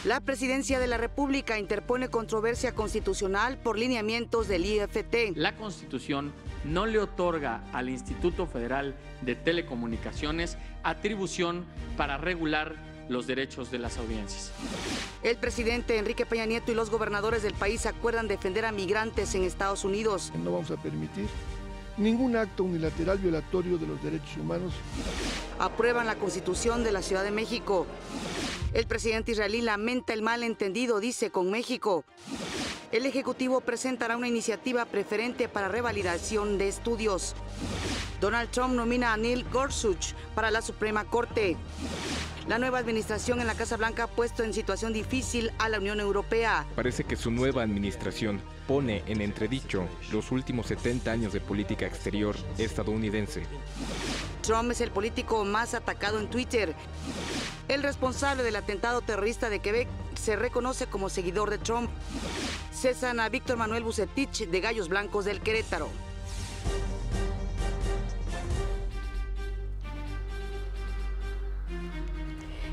La Presidencia de la República interpone controversia constitucional por lineamientos del IFT. La Constitución no le otorga al Instituto Federal de Telecomunicaciones atribución para regular los derechos de las audiencias. El presidente Enrique Peña Nieto y los gobernadores del país acuerdan defender a migrantes en Estados Unidos. No vamos a permitir ningún acto unilateral violatorio de los derechos humanos. Aprueban la Constitución de la Ciudad de México. El presidente israelí lamenta el malentendido, dice, con México. El Ejecutivo presentará una iniciativa preferente para revalidación de estudios. Donald Trump nomina a Neil Gorsuch para la Suprema Corte. La nueva administración en la Casa Blanca ha puesto en situación difícil a la Unión Europea. Parece que su nueva administración pone en entredicho los últimos 70 años de política exterior estadounidense. Trump es el político más atacado en Twitter. El responsable del atentado terrorista de Quebec se reconoce como seguidor de Trump. Cesan a Víctor Manuel Vucetich de Gallos Blancos del Querétaro.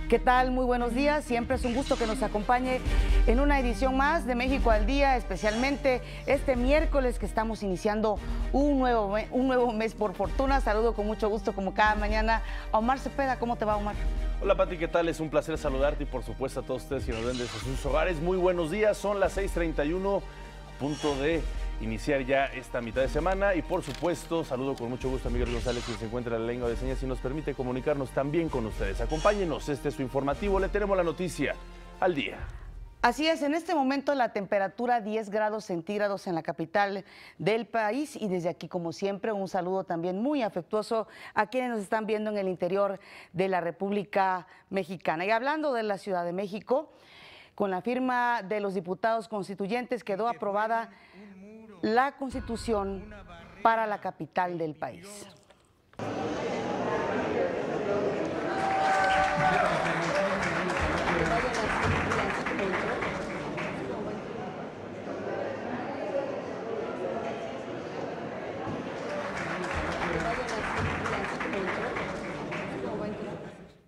¿Qué tal? Muy buenos días. Siempre es un gusto que nos acompañe en una edición más de México al Día, especialmente este miércoles que estamos iniciando un nuevo mes por fortuna. Saludo con mucho gusto como cada mañana a Omar Cepeda. ¿Cómo te va, Omar? Hola, Pati, ¿qué tal? Es un placer saludarte y por supuesto a todos ustedes que nos ven desde sus hogares. Muy buenos días, son las 6:31, punto de iniciar ya esta mitad de semana y por supuesto saludo con mucho gusto a Miguel González, quien se encuentra en la lengua de señas y nos permite comunicarnos también con ustedes. Acompáñenos, este es su informativo, le tenemos la noticia al día. Así es, en este momento la temperatura 10 grados centígrados en la capital del país y desde aquí, como siempre, un saludo también muy afectuoso a quienes nos están viendo en el interior de la República Mexicana. Y hablando de la Ciudad de México, con la firma de los diputados constituyentes quedó aprobada la Constitución para la capital del país.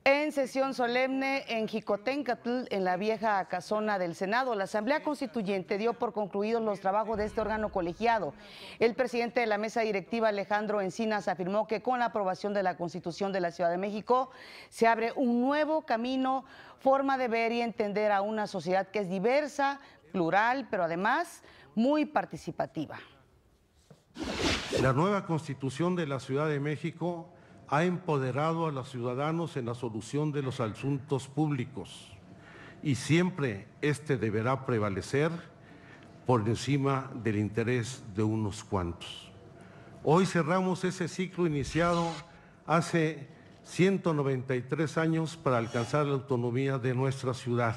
En sesión solemne en Jicotencatl, en la vieja casona del Senado, la Asamblea Constituyente dio por concluidos los trabajos de este órgano colegiado. El presidente de la mesa directiva, Alejandro Encinas, afirmó que con la aprobación de la Constitución de la Ciudad de México se abre un nuevo camino, forma de ver y entender a una sociedad que es diversa, plural, pero además muy participativa. La nueva Constitución de la Ciudad de México ha empoderado a los ciudadanos en la solución de los asuntos públicos y siempre este deberá prevalecer por encima del interés de unos cuantos. Hoy cerramos ese ciclo iniciado hace 193 años para alcanzar la autonomía de nuestra ciudad.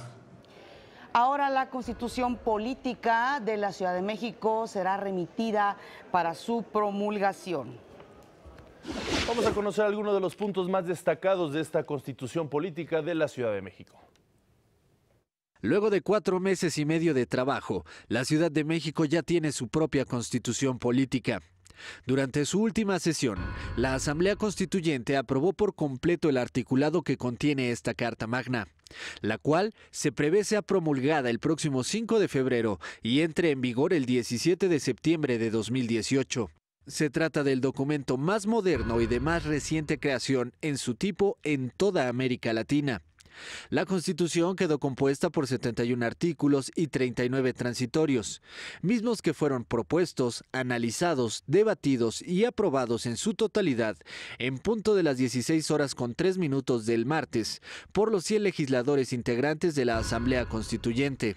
Ahora la Constitución Política de la Ciudad de México será remitida para su promulgación. Vamos a conocer algunos de los puntos más destacados de esta Constitución Política de la Ciudad de México. Luego de 4 meses y medio de trabajo, la Ciudad de México ya tiene su propia Constitución Política. Durante su última sesión, la Asamblea Constituyente aprobó por completo el articulado que contiene esta Carta Magna, la cual se prevé sea promulgada el próximo 5 de febrero y entre en vigor el 17 de septiembre de 2018. Se trata del documento más moderno y de más reciente creación en su tipo en toda América Latina. La Constitución quedó compuesta por 71 artículos y 39 transitorios, mismos que fueron propuestos, analizados, debatidos y aprobados en su totalidad en punto de las 16:03 del martes por los 100 legisladores integrantes de la Asamblea Constituyente.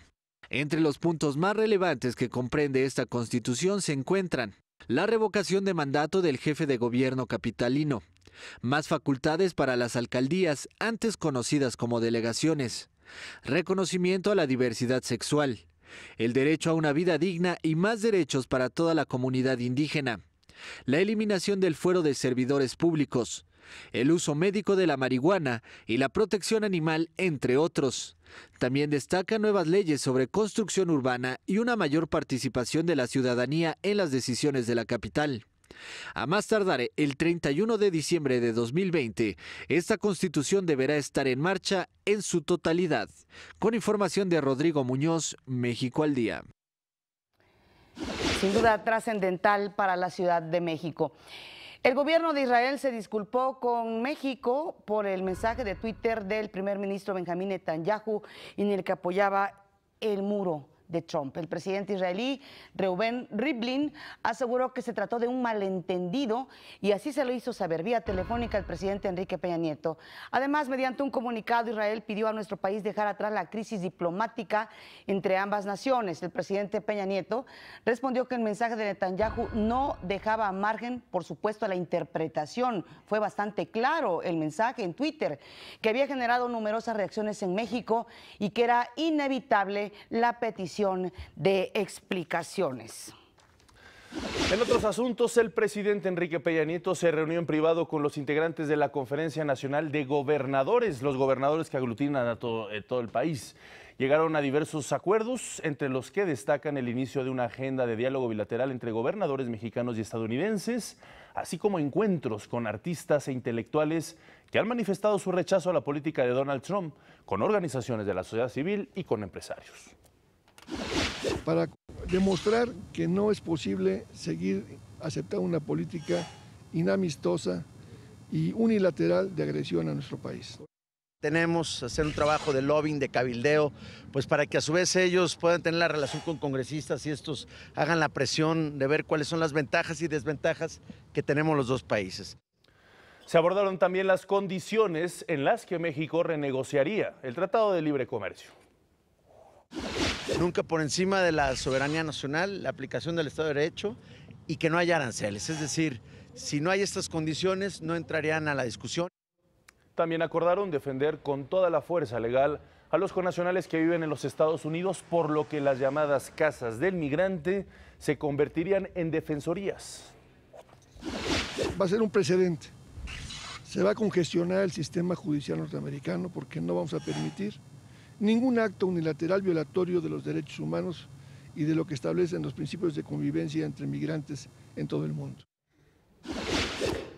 Entre los puntos más relevantes que comprende esta Constitución se encuentran la revocación de mandato del jefe de gobierno capitalino, más facultades para las alcaldías, antes conocidas como delegaciones, reconocimiento a la diversidad sexual, el derecho a una vida digna y más derechos para toda la comunidad indígena, la eliminación del fuero de servidores públicos, el uso médico de la marihuana y la protección animal, entre otros. También destaca nuevas leyes sobre construcción urbana y una mayor participación de la ciudadanía en las decisiones de la capital. A más tardar el 31 de diciembre de 2020, esta constitución deberá estar en marcha en su totalidad. Con información de Rodrigo Muñoz, México al Día. Sin duda trascendental para la Ciudad de México. El gobierno de Israel se disculpó con México por el mensaje de Twitter del primer ministro Benjamín Netanyahu en el que apoyaba el muro de Trump. El presidente israelí Reuven Rivlin aseguró que se trató de un malentendido y así se lo hizo saber vía telefónica el presidente Enrique Peña Nieto. Además, mediante un comunicado, Israel pidió a nuestro país dejar atrás la crisis diplomática entre ambas naciones. El presidente Peña Nieto respondió que el mensaje de Netanyahu no dejaba margen, por supuesto, a la interpretación. Fue bastante claro el mensaje en Twitter, que había generado numerosas reacciones en México y que era inevitable la petición de explicaciones. En otros asuntos, el presidente Enrique Peña Nieto se reunió en privado con los integrantes de la Conferencia Nacional de Gobernadores, los gobernadores que aglutinan a todo el país. Llegaron a diversos acuerdos, entre los que destacan el inicio de una agenda de diálogo bilateral entre gobernadores mexicanos y estadounidenses, así como encuentros con artistas e intelectuales que han manifestado su rechazo a la política de Donald Trump, con organizaciones de la sociedad civil y con empresarios. Para demostrar que no es posible seguir aceptando una política inamistosa y unilateral de agresión a nuestro país. Tenemos que hacer un trabajo de lobbying, de cabildeo, pues para que a su vez ellos puedan tener la relación con congresistas y estos hagan la presión de ver cuáles son las ventajas y desventajas que tenemos los dos países. Se abordaron también las condiciones en las que México renegociaría el Tratado de Libre Comercio. Nunca por encima de la soberanía nacional, la aplicación del Estado de Derecho y que no haya aranceles. Es decir, si no hay estas condiciones, no entrarían a la discusión. También acordaron defender con toda la fuerza legal a los connacionales que viven en los Estados Unidos, por lo que las llamadas casas del migrante se convertirían en defensorías. Va a ser un precedente. Se va a congestionar el sistema judicial norteamericano porque no vamos a permitir ningún acto unilateral violatorio de los derechos humanos y de lo que establecen los principios de convivencia entre migrantes en todo el mundo.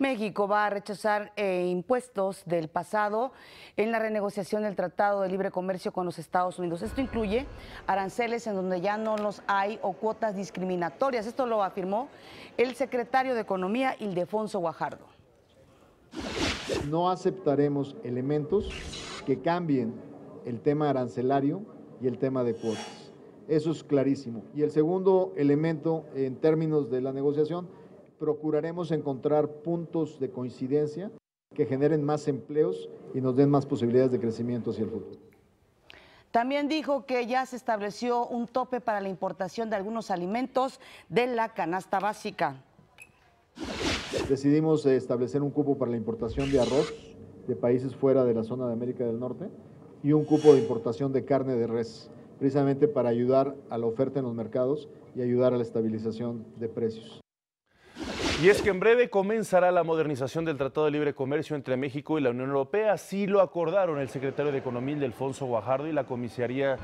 México va a rechazar impuestos del pasado en la renegociación del Tratado de Libre Comercio con los Estados Unidos. Esto incluye aranceles en donde ya no los hay o cuotas discriminatorias. Esto lo afirmó el secretario de Economía, Ildefonso Guajardo. No aceptaremos elementos que cambien el tema arancelario y el tema de cuotas. Eso es clarísimo. Y el segundo elemento, en términos de la negociación, procuraremos encontrar puntos de coincidencia que generen más empleos y nos den más posibilidades de crecimiento hacia el futuro. También dijo que ya se estableció un tope para la importación de algunos alimentos de la canasta básica. Decidimos establecer un cupo para la importación de arroz de países fuera de la zona de América del Norte y un cupo de importación de carne de res, precisamente para ayudar a la oferta en los mercados y ayudar a la estabilización de precios. Y es que en breve comenzará la modernización del Tratado de Libre Comercio entre México y la Unión Europea. Así lo acordaron el secretario de Economía, Ildefonso Guajardo, y la comisaria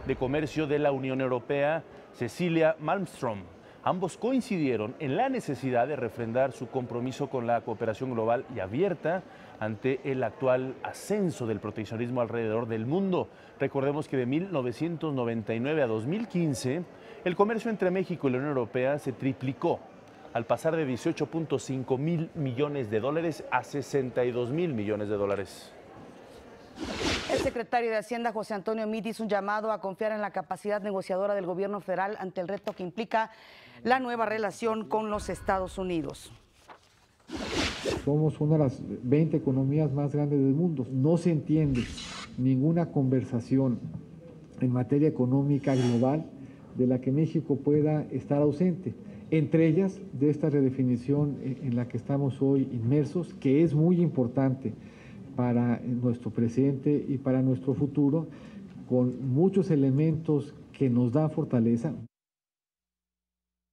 de Comercio de la Unión Europea, Cecilia Malmström. Ambos coincidieron en la necesidad de refrendar su compromiso con la cooperación global y abierta ante el actual ascenso del proteccionismo alrededor del mundo. Recordemos que de 1999 a 2015, el comercio entre México y la Unión Europea se triplicó, al pasar de 18.5 mil millones de dólares a 62 mil millones de dólares. El secretario de Hacienda, José Antonio Meade, hizo un llamado a confiar en la capacidad negociadora del gobierno federal ante el reto que implica la nueva relación con los Estados Unidos. Somos una de las 20 economías más grandes del mundo. No se entiende ninguna conversación en materia económica global de la que México pueda estar ausente. Entre ellas, de esta redefinición en la que estamos hoy inmersos, que es muy importante para nuestro presente y para nuestro futuro, con muchos elementos que nos dan fortaleza.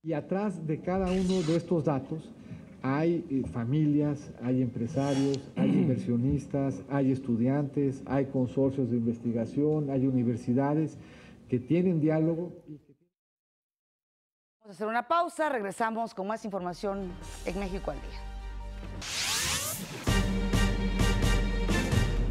Y atrás de cada uno de estos datos hay familias, hay empresarios, hay inversionistas, hay estudiantes, hay consorcios de investigación, hay universidades que tienen diálogo. Vamos a hacer una pausa, regresamos con más información en México al Día.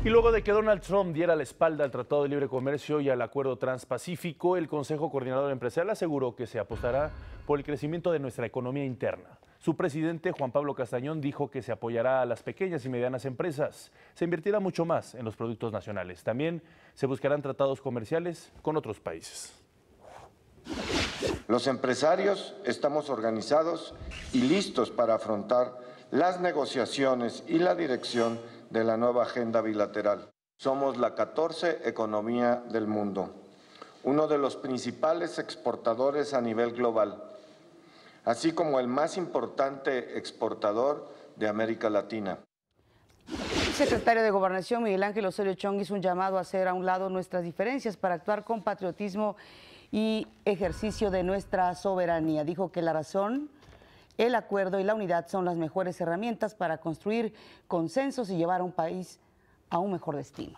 Y luego de que Donald Trump diera la espalda al Tratado de Libre Comercio y al Acuerdo Transpacífico, el Consejo Coordinador Empresarial aseguró que se apostará por el crecimiento de nuestra economía interna. Su presidente, Juan Pablo Castañón, dijo que se apoyará a las pequeñas y medianas empresas. Se invertirá mucho más en los productos nacionales. También se buscarán tratados comerciales con otros países. Los empresarios estamos organizados y listos para afrontar las negociaciones y la dirección de la nueva agenda bilateral. Somos la 14 economía del mundo, uno de los principales exportadores a nivel global, así como el más importante exportador de América Latina. El secretario de Gobernación, Miguel Ángel Osorio Chong, hizo un llamado a hacer a un lado nuestras diferencias para actuar con patriotismo y ejercicio de nuestra soberanía. Dijo que la razón, el acuerdo y la unidad son las mejores herramientas para construir consensos y llevar a un país a un mejor destino.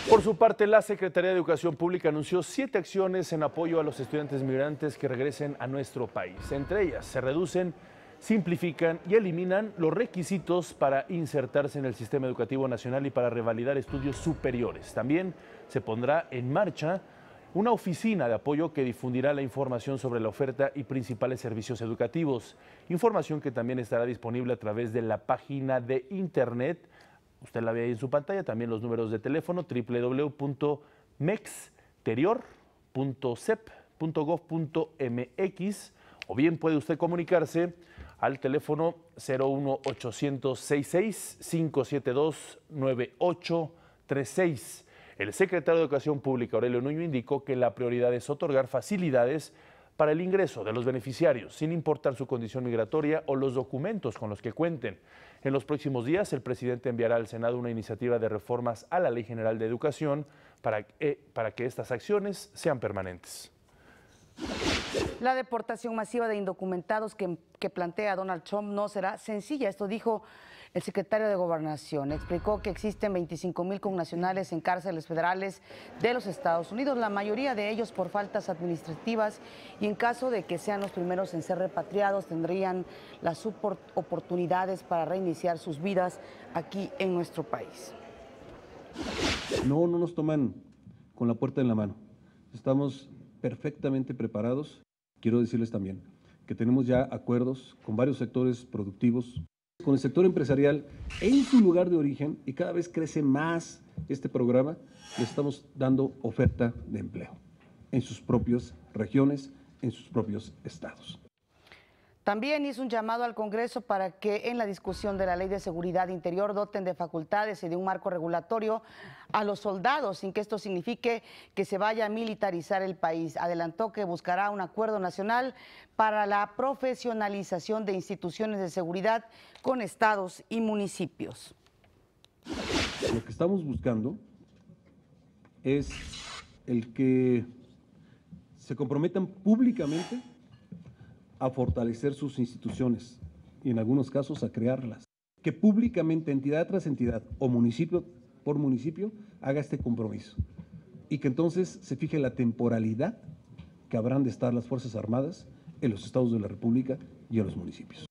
Por su parte, la Secretaría de Educación Pública anunció 7 acciones en apoyo a los estudiantes migrantes que regresen a nuestro país. Entre ellas, se reducen, simplifican y eliminan los requisitos para insertarse en el sistema educativo nacional y para revalidar estudios superiores. También se pondrá en marcha una oficina de apoyo que difundirá la información sobre la oferta y principales servicios educativos. Información que también estará disponible a través de la página de internet. Usted la ve ahí en su pantalla, también los números de teléfono www.mexterior.cep.gov.mx, o bien puede usted comunicarse al teléfono 01800-66572-9836. El secretario de Educación Pública, Aurelio Nuño, indicó que la prioridad es otorgar facilidades para el ingreso de los beneficiarios, sin importar su condición migratoria o los documentos con los que cuenten. En los próximos días, el presidente enviará al Senado una iniciativa de reformas a la Ley General de Educación para que estas acciones sean permanentes. La deportación masiva de indocumentados que plantea Donald Trump no será sencilla. Esto dijo el secretario de Gobernación. Explicó que existen 25,000 connacionales en cárceles federales de los Estados Unidos, la mayoría de ellos por faltas administrativas, y en caso de que sean los primeros en ser repatriados, tendrían las oportunidades para reiniciar sus vidas aquí en nuestro país. No nos toman con la puerta en la mano. Estamos perfectamente preparados. Quiero decirles también que tenemos ya acuerdos con varios sectores productivos, con el sector empresarial en su lugar de origen, y cada vez crece más este programa. Le estamos dando oferta de empleo en sus propias regiones, en sus propios estados. También hizo un llamado al Congreso para que en la discusión de la Ley de Seguridad Interior doten de facultades y de un marco regulatorio a los soldados, sin que esto signifique que se vaya a militarizar el país. Adelantó que buscará un acuerdo nacional para la profesionalización de instituciones de seguridad con estados y municipios. Lo que estamos buscando es el que se comprometan públicamente a fortalecer sus instituciones y en algunos casos a crearlas. Que públicamente, entidad tras entidad o municipio por municipio, haga este compromiso y que entonces se fije la temporalidad que habrán de estar las Fuerzas Armadas en los estados de la República y en los municipios.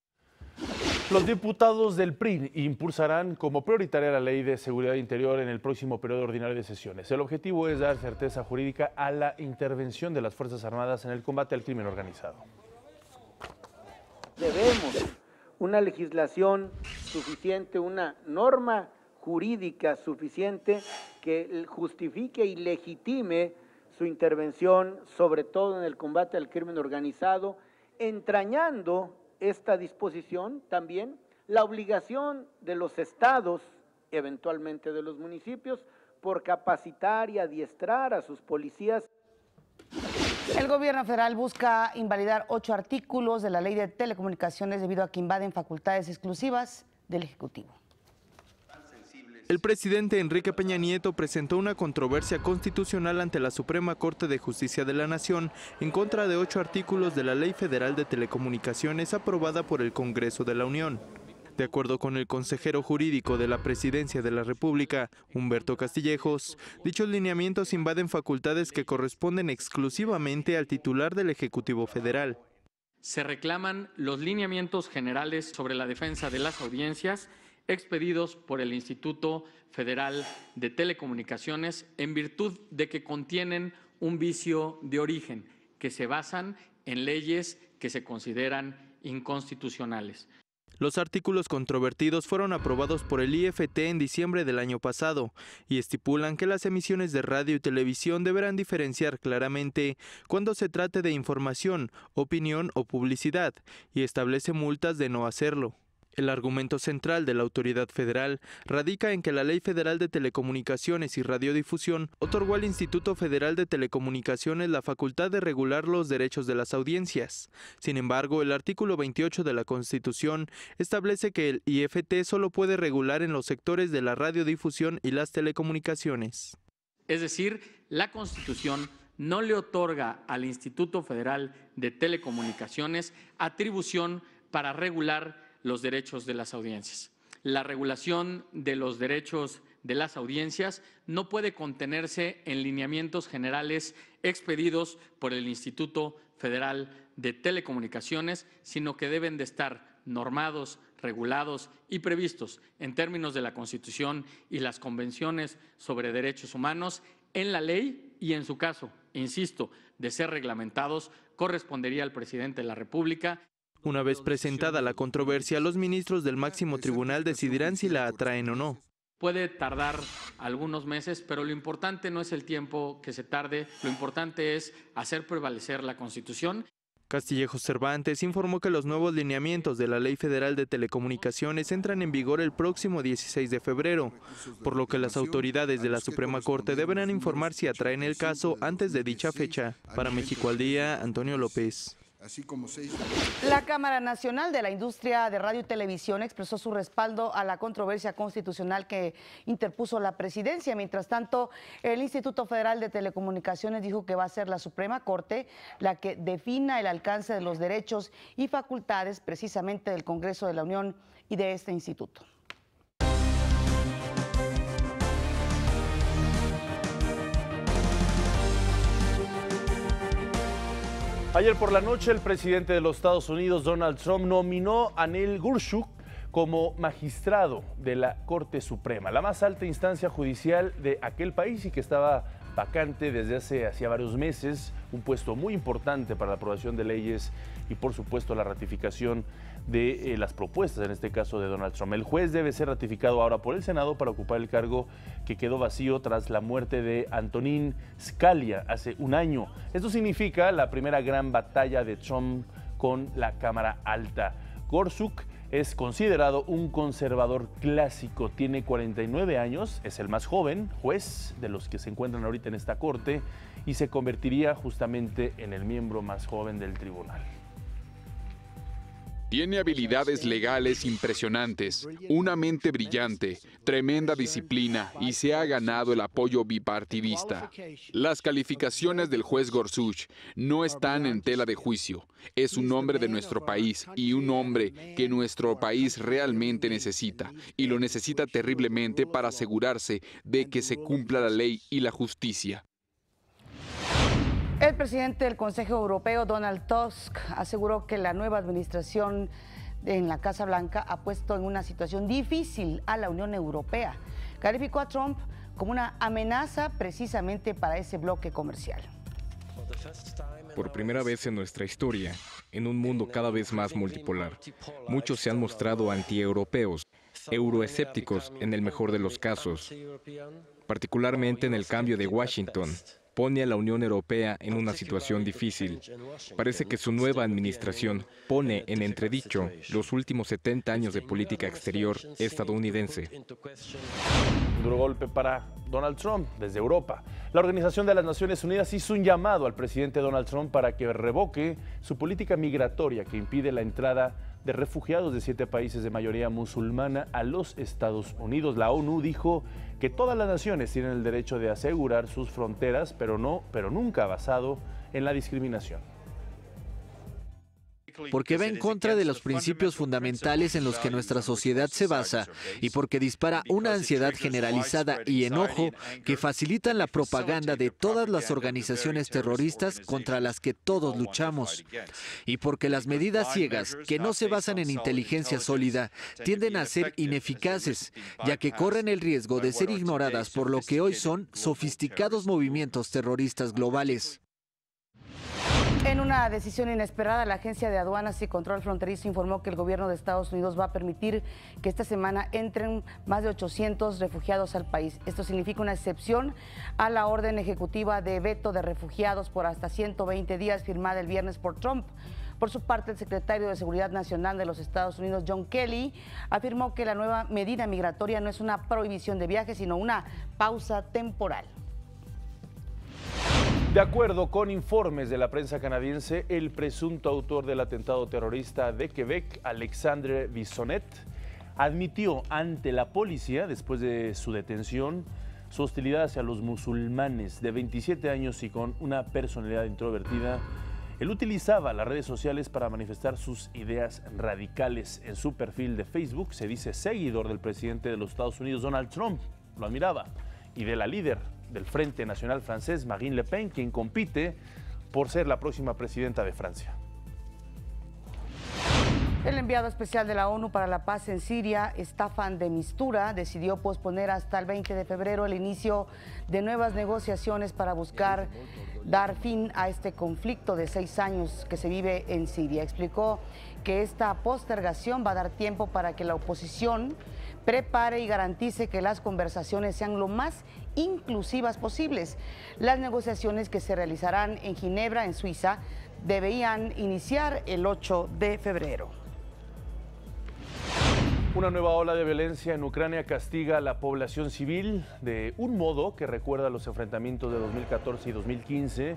Los diputados del PRI impulsarán como prioritaria la Ley de Seguridad Interior en el próximo periodo ordinario de sesiones. El objetivo es dar certeza jurídica a la intervención de las Fuerzas Armadas en el combate al crimen organizado. Debemos una legislación suficiente, una norma jurídica suficiente que justifique y legitime su intervención, sobre todo en el combate al crimen organizado, entrañando esta disposición también la obligación de los estados, eventualmente de los municipios, por capacitar y adiestrar a sus policías. El gobierno federal busca invalidar 8 artículos de la Ley de Telecomunicaciones debido a que invaden facultades exclusivas del Ejecutivo. El presidente Enrique Peña Nieto presentó una controversia constitucional ante la Suprema Corte de Justicia de la Nación en contra de 8 artículos de la Ley Federal de Telecomunicaciones aprobada por el Congreso de la Unión. De acuerdo con el consejero jurídico de la Presidencia de la República, Humberto Castillejos, dichos lineamientos invaden facultades que corresponden exclusivamente al titular del Ejecutivo Federal. Se reclaman los lineamientos generales sobre la defensa de las audiencias expedidos por el Instituto Federal de Telecomunicaciones en virtud de que contienen un vicio de origen, que se basan en leyes que se consideran inconstitucionales. Los artículos controvertidos fueron aprobados por el IFT en diciembre del año pasado y estipulan que las emisiones de radio y televisión deberán diferenciar claramente cuando se trate de información, opinión o publicidad y establece multas de no hacerlo. El argumento central de la autoridad federal radica en que la Ley Federal de Telecomunicaciones y Radiodifusión otorgó al Instituto Federal de Telecomunicaciones la facultad de regular los derechos de las audiencias. Sin embargo, el artículo 28 de la Constitución establece que el IFT solo puede regular en los sectores de la radiodifusión y las telecomunicaciones. Es decir, la Constitución no le otorga al Instituto Federal de Telecomunicaciones atribución para regular los derechos de las audiencias. La regulación de los derechos de las audiencias no puede contenerse en lineamientos generales expedidos por el Instituto Federal de Telecomunicaciones, sino que deben de estar normados, regulados y previstos en términos de la Constitución y las convenciones sobre derechos humanos en la ley y, en su caso, insisto, de ser reglamentados, correspondería al presidente de la República. Una vez presentada la controversia, los ministros del máximo tribunal decidirán si la atraen o no. Puede tardar algunos meses, pero lo importante no es el tiempo que se tarde, lo importante es hacer prevalecer la Constitución. Castillejos Cervantes informó que los nuevos lineamientos de la Ley Federal de Telecomunicaciones entran en vigor el próximo 16 de febrero, por lo que las autoridades de la Suprema Corte deberán informar si atraen el caso antes de dicha fecha. Para México al Día, Antonio López. La Cámara Nacional de la Industria de Radio y Televisión expresó su respaldo a la controversia constitucional que interpuso la presidencia. Mientras tanto, el Instituto Federal de Telecomunicaciones dijo que va a ser la Suprema Corte la que defina el alcance de los derechos y facultades precisamente del Congreso de la Unión y de este instituto. Ayer por la noche, el presidente de los Estados Unidos, Donald Trump, nominó a Neil Gorsuch como magistrado de la Corte Suprema, la más alta instancia judicial de aquel país y que estaba vacante desde hacía varios meses, un puesto muy importante para la aprobación de leyes y, por supuesto, la ratificación de las propuestas, en este caso de Donald Trump. El juez debe ser ratificado ahora por el Senado para ocupar el cargo que quedó vacío tras la muerte de Antonin Scalia hace un año. Esto significa la primera gran batalla de Trump con la Cámara Alta. Gorsuch es considerado un conservador clásico, tiene 49 años, es el más joven juez de los que se encuentran ahorita en esta corte y se convertiría justamente en el miembro más joven del tribunal. Tiene habilidades legales impresionantes, una mente brillante, tremenda disciplina y se ha ganado el apoyo bipartidista. Las calificaciones del juez Gorsuch no están en tela de juicio. Es un hombre de nuestro país y un hombre que nuestro país realmente necesita, y lo necesita terriblemente para asegurarse de que se cumpla la ley y la justicia. El presidente del Consejo Europeo, Donald Tusk, aseguró que la nueva administración en la Casa Blanca ha puesto en una situación difícil a la Unión Europea. Calificó a Trump como una amenaza precisamente para ese bloque comercial. Por primera vez en nuestra historia, en un mundo cada vez más multipolar, muchos se han mostrado antieuropeos, euroescépticos en el mejor de los casos, particularmente en el cambio de Washington. Pone a la Unión Europea en una situación difícil. Parece que su nueva administración pone en entredicho los últimos 70 años de política exterior estadounidense. Un duro golpe para Donald Trump desde Europa. La Organización de las Naciones Unidas hizo un llamado al presidente Donald Trump para que revoque su política migratoria que impide la entrada de refugiados de 7 países de mayoría musulmana a los Estados Unidos. La ONU dijo que todas las naciones tienen el derecho de asegurar sus fronteras, pero nunca basado en la discriminación. porque va en contra de los principios fundamentales en los que nuestra sociedad se basa y porque dispara una ansiedad generalizada y enojo que facilitan la propaganda de todas las organizaciones terroristas contra las que todos luchamos. Y porque las medidas ciegas, que no se basan en inteligencia sólida, tienden a ser ineficaces, ya que corren el riesgo de ser ignoradas por lo que hoy son sofisticados movimientos terroristas globales. En una decisión inesperada, la Agencia de Aduanas y Control Fronterizo informó que el gobierno de Estados Unidos va a permitir que esta semana entren más de 800 refugiados al país. Esto significa una excepción a la orden ejecutiva de veto de refugiados por hasta 120 días firmada el viernes por Trump. Por su parte, el secretario de Seguridad Nacional de los Estados Unidos, John Kelly, afirmó que la nueva medida migratoria no es una prohibición de viajes, sino una pausa temporal. De acuerdo con informes de la prensa canadiense, el presunto autor del atentado terrorista de Quebec, Alexandre Bissonnette, admitió ante la policía, después de su detención, su hostilidad hacia los musulmanes. De 27 años y con una personalidad introvertida, él utilizaba las redes sociales para manifestar sus ideas radicales. En su perfil de Facebook se dice seguidor del presidente de los Estados Unidos, Donald Trump, lo admiraba, y de la líder del Frente Nacional francés, Marine Le Pen, quien compite por ser la próxima presidenta de Francia. El enviado especial de la ONU para la paz en Siria, Staffan de Mistura, decidió posponer hasta el 20 de febrero el inicio de nuevas negociaciones para buscar dar fin a este conflicto de 6 años que se vive en Siria. Explicó que esta postergación va a dar tiempo para que la oposición prepare y garantice que las conversaciones sean lo más inclusivas posibles. Las negociaciones que se realizarán en Ginebra, en Suiza, deberían iniciar el 8 de febrero. Una nueva ola de violencia en Ucrania castiga a la población civil de un modo que recuerda los enfrentamientos de 2014 y 2015,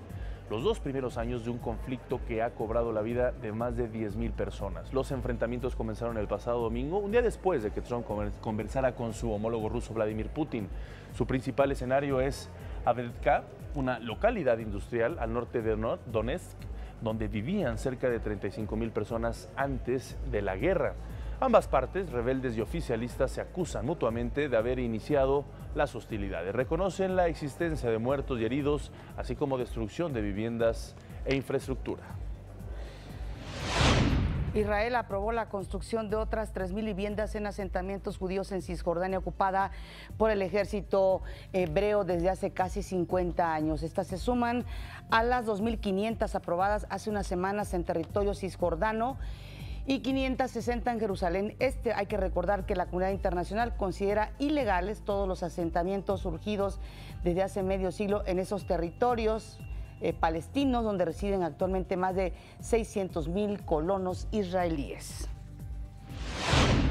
los 2 primeros años de un conflicto que ha cobrado la vida de más de 10,000 personas. Los enfrentamientos comenzaron el pasado domingo, un día después de que Trump conversara con su homólogo ruso Vladimir Putin. Su principal escenario es Avdiivka, una localidad industrial al norte de Donetsk, donde vivían cerca de 35,000 personas antes de la guerra. Ambas partes, rebeldes y oficialistas, se acusan mutuamente de haber iniciado las hostilidades. Reconocen la existencia de muertos y heridos, así como destrucción de viviendas e infraestructura. Israel aprobó la construcción de otras 3,000 viviendas en asentamientos judíos en Cisjordania, ocupada por el ejército hebreo desde hace casi 50 años. Estas se suman a las 2,500 aprobadas hace unas semanas en territorio cisjordano y 560 en Jerusalén Este. Hay que recordar que la comunidad internacional considera ilegales todos los asentamientos surgidos desde hace medio siglo en esos territorios palestinos, donde residen actualmente más de 600,000 colonos israelíes.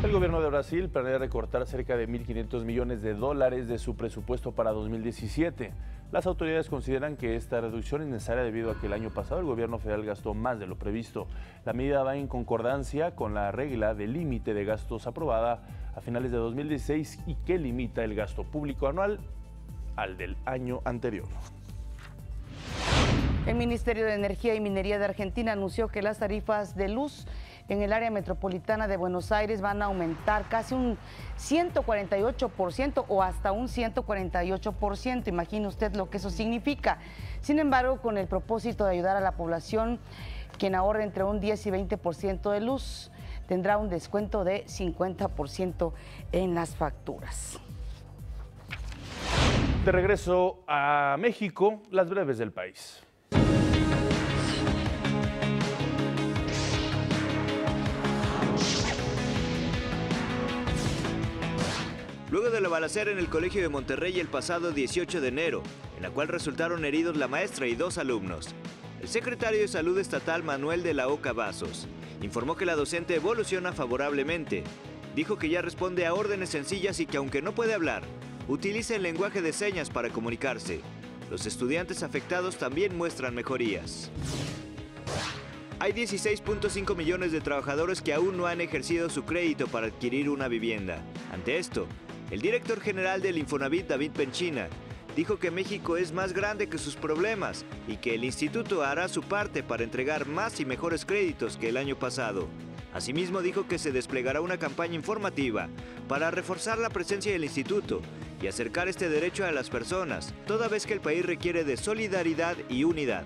El gobierno de Brasil planea recortar cerca de 1.500 millones de dólares de su presupuesto para 2017. Las autoridades consideran que esta reducción es necesaria debido a que el año pasado el gobierno federal gastó más de lo previsto. La medida va en concordancia con la regla de límite de gastos aprobada a finales de 2016 y que limita el gasto público anual al del año anterior. El Ministerio de Energía y Minería de Argentina anunció que las tarifas de luz en el área metropolitana de Buenos Aires van a aumentar casi un 148% o hasta un 148%. Imagine usted lo que eso significa. Sin embargo, con el propósito de ayudar a la población, quien ahorre entre un 10 y 20% de luz, tendrá un descuento de 50% en las facturas. De regreso a México, las breves del país. Luego de la balacera en el Colegio de Monterrey el pasado 18 de enero, en la cual resultaron heridos la maestra y 2 alumnos, el secretario de Salud Estatal, Manuel de la Oca Vasos, informó que la docente evoluciona favorablemente. Dijo que ya responde a órdenes sencillas y que aunque no puede hablar, utiliza el lenguaje de señas para comunicarse. Los estudiantes afectados también muestran mejorías. Hay 16.5 millones de trabajadores que aún no han ejercido su crédito para adquirir una vivienda. Ante esto, el director general del Infonavit, David Penchina, dijo que México es más grande que sus problemas y que el instituto hará su parte para entregar más y mejores créditos que el año pasado. Asimismo, dijo que se desplegará una campaña informativa para reforzar la presencia del instituto y acercar este derecho a las personas, toda vez que el país requiere de solidaridad y unidad.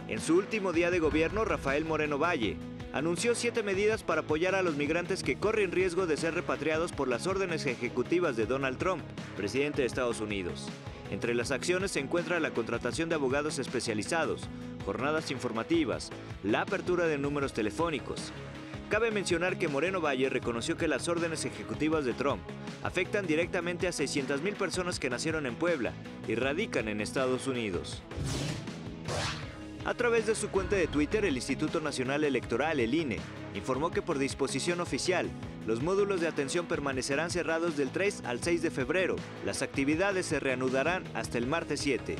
En su último día de gobierno, Rafael Moreno Valle anunció 7 medidas para apoyar a los migrantes que corren riesgo de ser repatriados por las órdenes ejecutivas de Donald Trump, presidente de Estados Unidos. Entre las acciones se encuentra la contratación de abogados especializados, jornadas informativas, la apertura de números telefónicos. Cabe mencionar que Moreno Valle reconoció que las órdenes ejecutivas de Trump afectan directamente a 600,000 personas que nacieron en Puebla y radican en Estados Unidos. A través de su cuenta de Twitter, el Instituto Nacional Electoral, el INE, informó que por disposición oficial, los módulos de atención permanecerán cerrados del 3 al 6 de febrero. Las actividades se reanudarán hasta el martes 7.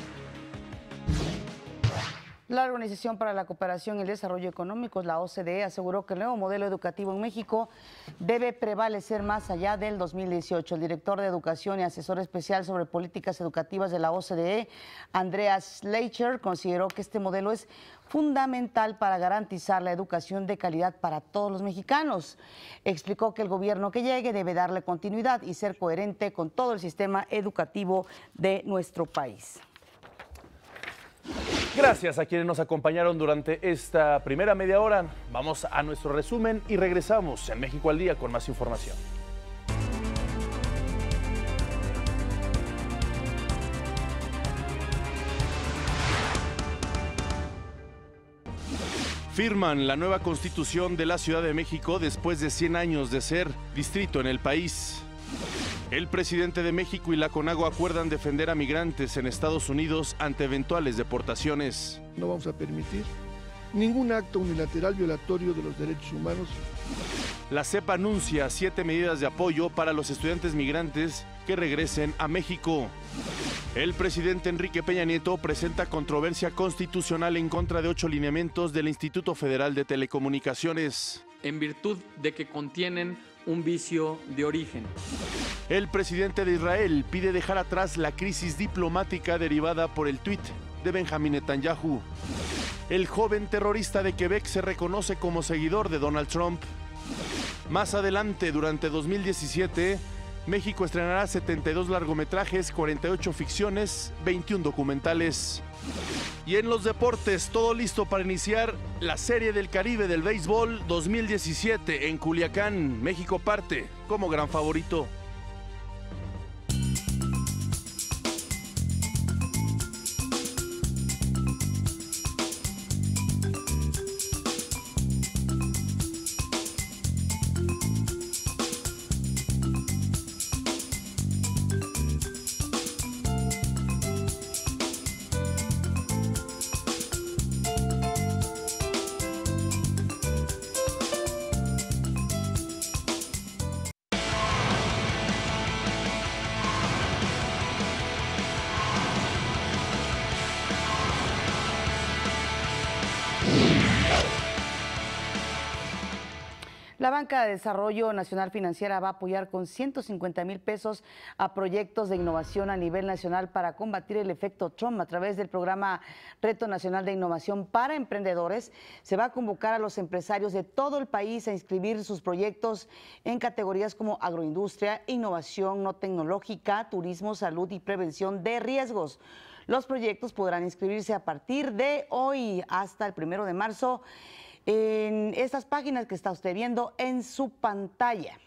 La Organización para la Cooperación y el Desarrollo Económicos, la OCDE, aseguró que el nuevo modelo educativo en México debe prevalecer más allá del 2018. El director de Educación y asesor especial sobre políticas educativas de la OCDE, Andreas Schleicher, consideró que este modelo es fundamental para garantizar la educación de calidad para todos los mexicanos. Explicó que el gobierno que llegue debe darle continuidad y ser coherente con todo el sistema educativo de nuestro país. Gracias a quienes nos acompañaron durante esta primera media hora. Vamos a nuestro resumen y regresamos en México al Día con más información. Firman la nueva Constitución de la Ciudad de México después de 100 años de ser distrito en el país. El presidente de México y la CONAGO acuerdan defender a migrantes en Estados Unidos ante eventuales deportaciones. No vamos a permitir ningún acto unilateral violatorio de los derechos humanos. La CEP anuncia 7 medidas de apoyo para los estudiantes migrantes que regresen a México. El presidente Enrique Peña Nieto presenta controversia constitucional en contra de 8 lineamientos del Instituto Federal de Telecomunicaciones. En virtud de que contienen un vicio de origen. El presidente de Israel pide dejar atrás la crisis diplomática derivada por el tuit de Benjamín Netanyahu. El joven terrorista de Quebec se reconoce como seguidor de Donald Trump. Más adelante, durante 2017, México estrenará 72 largometrajes, 48 ficciones, 21 documentales. Y en los deportes, todo listo para iniciar la Serie del Caribe del Béisbol 2017 en Culiacán. México parte como gran favorito. La Banca de Desarrollo Nacional Financiera va a apoyar con 150,000 pesos a proyectos de innovación a nivel nacional para combatir el efecto Trump a través del programa Reto Nacional de Innovación para Emprendedores. Se va a convocar a los empresarios de todo el país a inscribir sus proyectos en categorías como agroindustria, innovación no tecnológica, turismo, salud y prevención de riesgos. Los proyectos podrán inscribirse a partir de hoy hasta el 1 de marzo. En estas páginas que está usted viendo en su pantalla.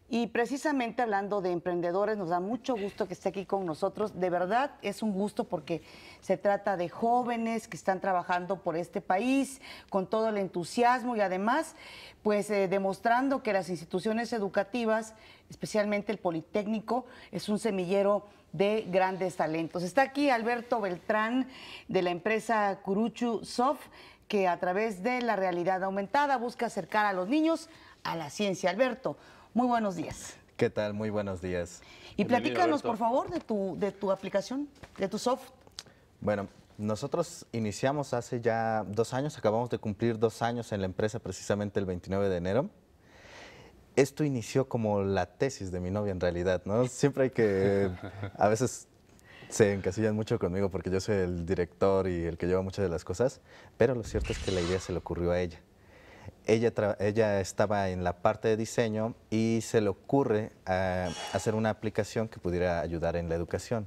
Y precisamente hablando de emprendedores, nos da mucho gusto que esté aquí con nosotros. De verdad es un gusto porque se trata de jóvenes que están trabajando por este país con todo el entusiasmo y además pues demostrando que las instituciones educativas, especialmente el Politécnico, es un semillero de grandes talentos. Está aquí Alberto Beltrán de la empresa Curuchu Soft, que a través de la realidad aumentada busca acercar a los niños a la ciencia. Alberto, muy buenos días. ¿Qué tal? Muy buenos días. Y platícanos, por favor, de tu aplicación, de tu soft. Bueno, nosotros iniciamos hace ya 2 años, acabamos de cumplir 2 años en la empresa precisamente el 29 de enero. Esto inició como la tesis de mi novia en realidad, ¿no? Siempre hay que, a veces se encasillan mucho conmigo porque yo soy el director y el que lleva muchas de las cosas, pero lo cierto es que la idea se le ocurrió a ella. Ella estaba en la parte de diseño y se le ocurre hacer una aplicación que pudiera ayudar en la educación.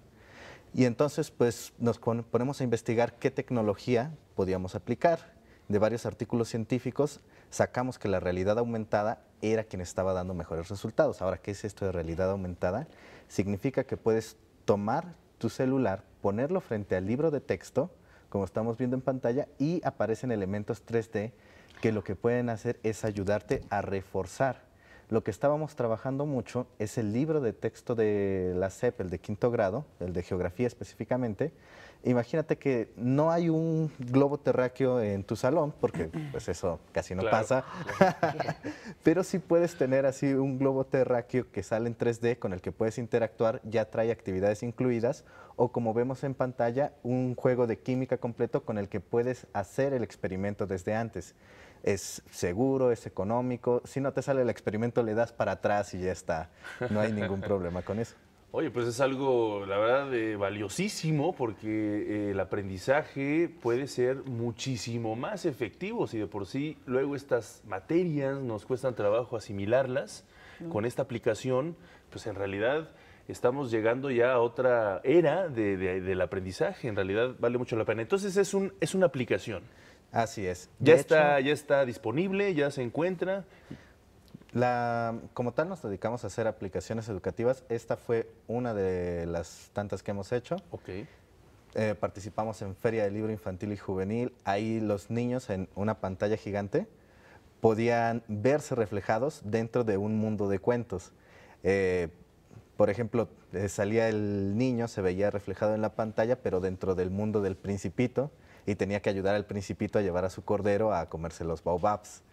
Y entonces pues nos ponemos a investigar qué tecnología podíamos aplicar. De varios artículos científicos sacamos que la realidad aumentada era quien estaba dando mejores resultados. Ahora, ¿qué es esto de realidad aumentada? Significa que puedes tomar tu celular, ponerlo frente al libro de texto, como estamos viendo en pantalla, y aparecen elementos 3D que lo que pueden hacer es ayudarte a reforzar. Lo que estábamos trabajando mucho es el libro de texto de la SEP, el de 5º grado, el de geografía específicamente. Imagínate que no hay un globo terráqueo en tu salón, porque pues eso casi no pasa, pero sí puedes tener así un globo terráqueo que sale en 3D con el que puedes interactuar, ya trae actividades incluidas, o como vemos en pantalla, un juego de química completo con el que puedes hacer el experimento desde antes. Es seguro, es económico, si no te sale el experimento le das para atrás y ya está, no hay ningún problema con eso. Oye, pues es algo, la verdad, valiosísimo porque el aprendizaje puede ser muchísimo más efectivo. Si de por sí luego estas materias nos cuestan trabajo asimilarlas, con esta aplicación, pues en realidad estamos llegando ya a otra era del aprendizaje. En realidad vale mucho la pena. Entonces es una aplicación. Así es. Ya está disponible, ya se encuentra. Como tal nos dedicamos a hacer aplicaciones educativas. Esta fue una de las tantas que hemos hecho. Okay. Participamos en Feria del Libro Infantil y Juvenil. Ahí los niños en una pantalla gigante podían verse reflejados dentro de un mundo de cuentos. Por ejemplo, salía el niño, se veía reflejado en la pantalla, pero dentro del mundo del Principito, y tenía que ayudar al Principito a llevar a su cordero a comerse los baobabs.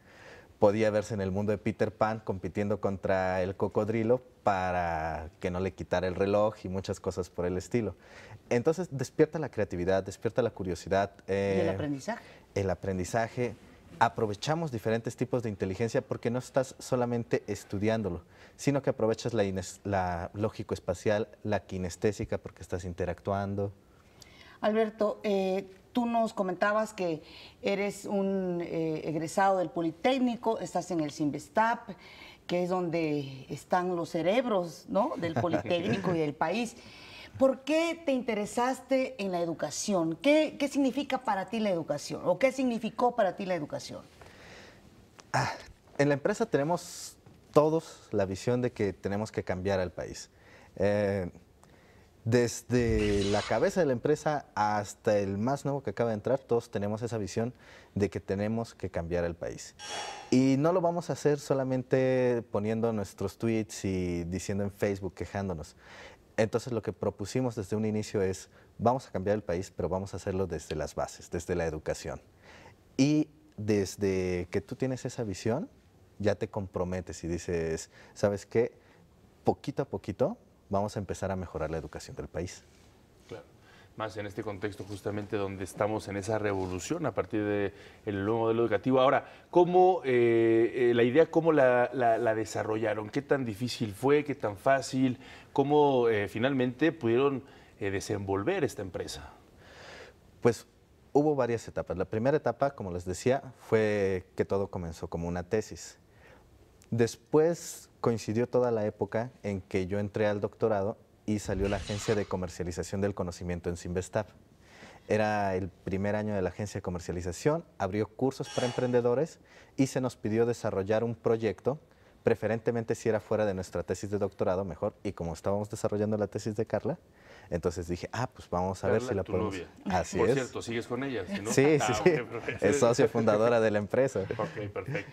Podía verse en el mundo de Peter Pan compitiendo contra el cocodrilo para que no le quitara el reloj y muchas cosas por el estilo. Entonces despierta la creatividad, despierta la curiosidad. ¿Y el aprendizaje? El aprendizaje. Aprovechamos diferentes tipos de inteligencia porque no estás solamente estudiándolo, sino que aprovechas la lógico-espacial, la kinestésica porque estás interactuando. Alberto, tú nos comentabas que eres un egresado del Politécnico, estás en el Cinvestav, que es donde están los cerebros, ¿no?, del Politécnico y del país. ¿Por qué te interesaste en la educación? ¿Qué significa para ti la educación? ¿O qué significó para ti la educación? En la empresa tenemos todos la visión de que tenemos que cambiar al país. Desde la cabeza de la empresa hasta el más nuevo que acaba de entrar, todos tenemos esa visión de que tenemos que cambiar el país. Y no lo vamos a hacer solamente poniendo nuestros tweets y diciendo en Facebook, quejándonos. Entonces lo que propusimos desde un inicio es, vamos a cambiar el país, pero vamos a hacerlo desde las bases, desde la educación. Y desde que tú tienes esa visión, ya te comprometes y dices, ¿sabes qué? Poquito a poquito vamos a empezar a mejorar la educación del país. Claro. Más en este contexto justamente donde estamos en esa revolución a partir del nuevo modelo educativo. Ahora, ¿cómo la idea, cómo la desarrollaron? ¿Qué tan difícil fue? ¿Qué tan fácil? ¿Cómo finalmente pudieron desenvolver esta empresa? Pues hubo varias etapas. La primera etapa, como les decía, fue que todo comenzó como una tesis. Después coincidió toda la época en que yo entré al doctorado y salió la Agencia de Comercialización del Conocimiento en Cinvestav. Era el primer año de la Agencia de Comercialización, abrió cursos para emprendedores y se nos pidió desarrollar un proyecto, preferentemente si era fuera de nuestra tesis de doctorado, mejor. Y como estábamos desarrollando la tesis de Carla, entonces dije, pues vamos a ver si la podemos... Novia. Así Por es. cierto, ¿sigues con ella? ¿Sí, no? Sí, sí, sí. Es socia fundadora de la empresa. Ok, perfecto.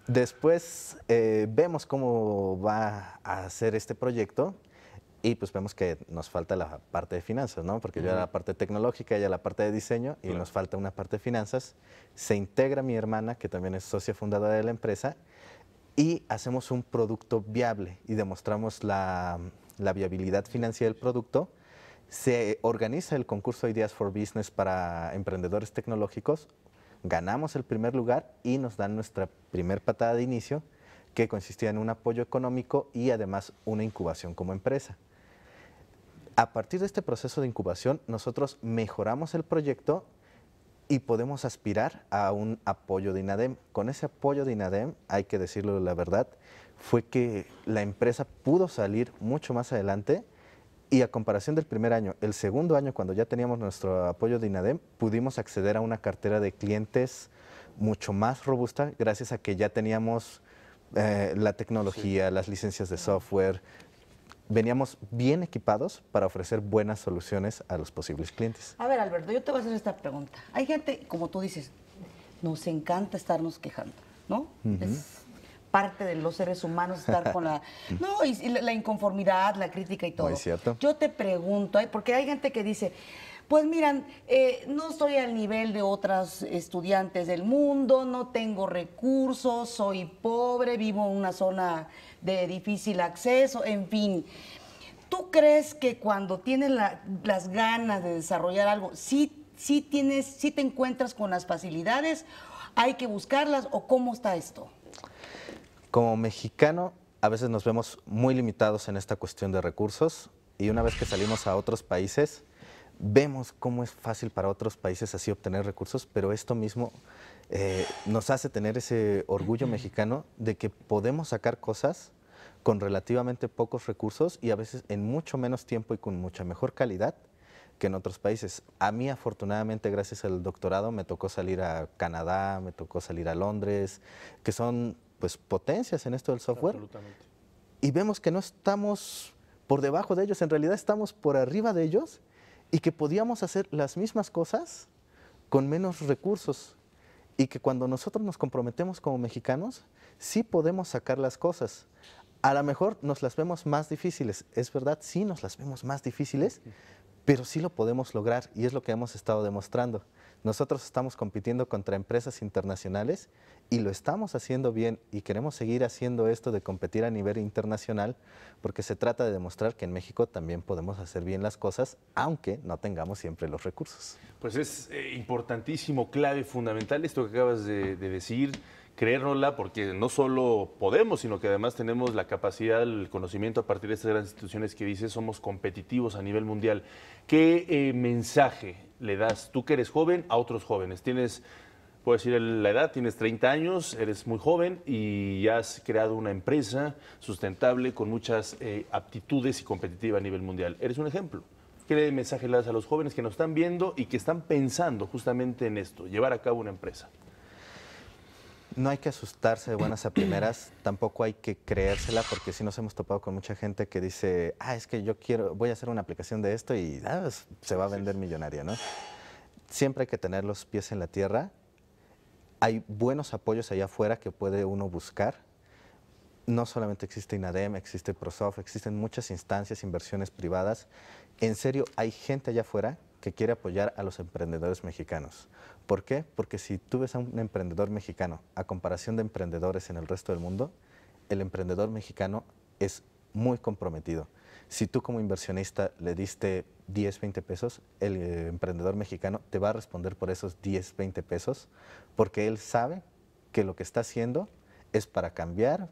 Después vemos cómo va a hacer este proyecto y pues vemos que nos falta la parte de finanzas, ¿no? Porque yo era la parte tecnológica, ella la parte de diseño y nos falta una parte de finanzas. Se integra mi hermana, que también es socia fundadora de la empresa, y hacemos un producto viable y demostramos la viabilidad financiera del producto. Se organiza el concurso Ideas for Business para emprendedores tecnológicos. Ganamos el primer lugar y nos dan nuestra primer patada de inicio, que consistía en un apoyo económico y además una incubación como empresa. A partir de este proceso de incubación, nosotros mejoramos el proyecto y podemos aspirar a un apoyo de INADEM. Con ese apoyo de INADEM, hay que decirlo la verdad, fue que la empresa pudo salir mucho más adelante y a comparación del primer año, el segundo año, cuando ya teníamos nuestro apoyo de INADEM, pudimos acceder a una cartera de clientes mucho más robusta gracias a que ya teníamos la tecnología, las licencias de software. Veníamos bien equipados para ofrecer buenas soluciones a los posibles clientes. A ver, Alberto, yo te voy a hacer esta pregunta. Hay gente, como tú dices, nos encanta estarnos quejando, ¿no? Es parte de los seres humanos estar con la... No, y la inconformidad, la crítica y todo. Muy cierto. Yo te pregunto, porque hay gente que dice, pues miran, no estoy al nivel de otras estudiantes del mundo, no tengo recursos, soy pobre, vivo en una zona de difícil acceso, en fin. ¿Tú crees que cuando tienes las ganas de desarrollar algo, sí te encuentras con las facilidades, hay que buscarlas o cómo está esto? Como mexicano, a veces nos vemos muy limitados en esta cuestión de recursos y una vez que salimos a otros países, vemos cómo es fácil para otros países así obtener recursos, pero esto mismo nos hace tener ese orgullo mexicano de que podemos sacar cosas con relativamente pocos recursos y a veces en mucho menos tiempo y con mucha mejor calidad que en otros países. A mí, afortunadamente, gracias al doctorado, me tocó salir a Canadá, me tocó salir a Londres, que son pues potencias en esto del software. Absolutamente. Y vemos que no estamos por debajo de ellos, en realidad estamos por arriba de ellos y que podíamos hacer las mismas cosas con menos recursos y que cuando nosotros nos comprometemos como mexicanos, sí podemos sacar las cosas. A lo mejor nos las vemos más difíciles, es verdad, sí nos las vemos más difíciles, pero sí lo podemos lograr y es lo que hemos estado demostrando. Nosotros estamos compitiendo contra empresas internacionales y lo estamos haciendo bien y queremos seguir haciendo esto de competir a nivel internacional porque se trata de demostrar que en México también podemos hacer bien las cosas, aunque no tengamos siempre los recursos. Pues es importantísimo, clave, fundamental esto que acabas de decir, creérnosla, porque no solo podemos, sino que además tenemos la capacidad, el conocimiento a partir de estas grandes instituciones que dices, somos competitivos a nivel mundial. ¿Qué mensaje le das tú que eres joven a otros jóvenes? Puedo decir la edad, tienes 30 años, eres muy joven y ya has creado una empresa sustentable con muchas aptitudes y competitiva a nivel mundial. Eres un ejemplo. ¿Qué mensaje le das a los jóvenes que nos están viendo y que están pensando justamente en esto, llevar a cabo una empresa? No hay que asustarse de buenas a primeras, tampoco hay que creérsela, porque sí nos hemos topado con mucha gente que dice, es que voy a hacer una aplicación de esto y se va a vender millonaria, ¿no? Siempre hay que tener los pies en la tierra. Hay buenos apoyos allá afuera que puede uno buscar. No solamente existe INADEM, existe ProSoft, existen muchas instancias, inversiones privadas. En serio, hay gente allá afuera que quiere apoyar a los emprendedores mexicanos. ¿Por qué? Porque si tú ves a un emprendedor mexicano a comparación de emprendedores en el resto del mundo, el emprendedor mexicano es muy comprometido. Si tú como inversionista le diste 10, 20 pesos, el emprendedor mexicano te va a responder por esos 10, 20 pesos, porque él sabe que lo que está haciendo es para cambiar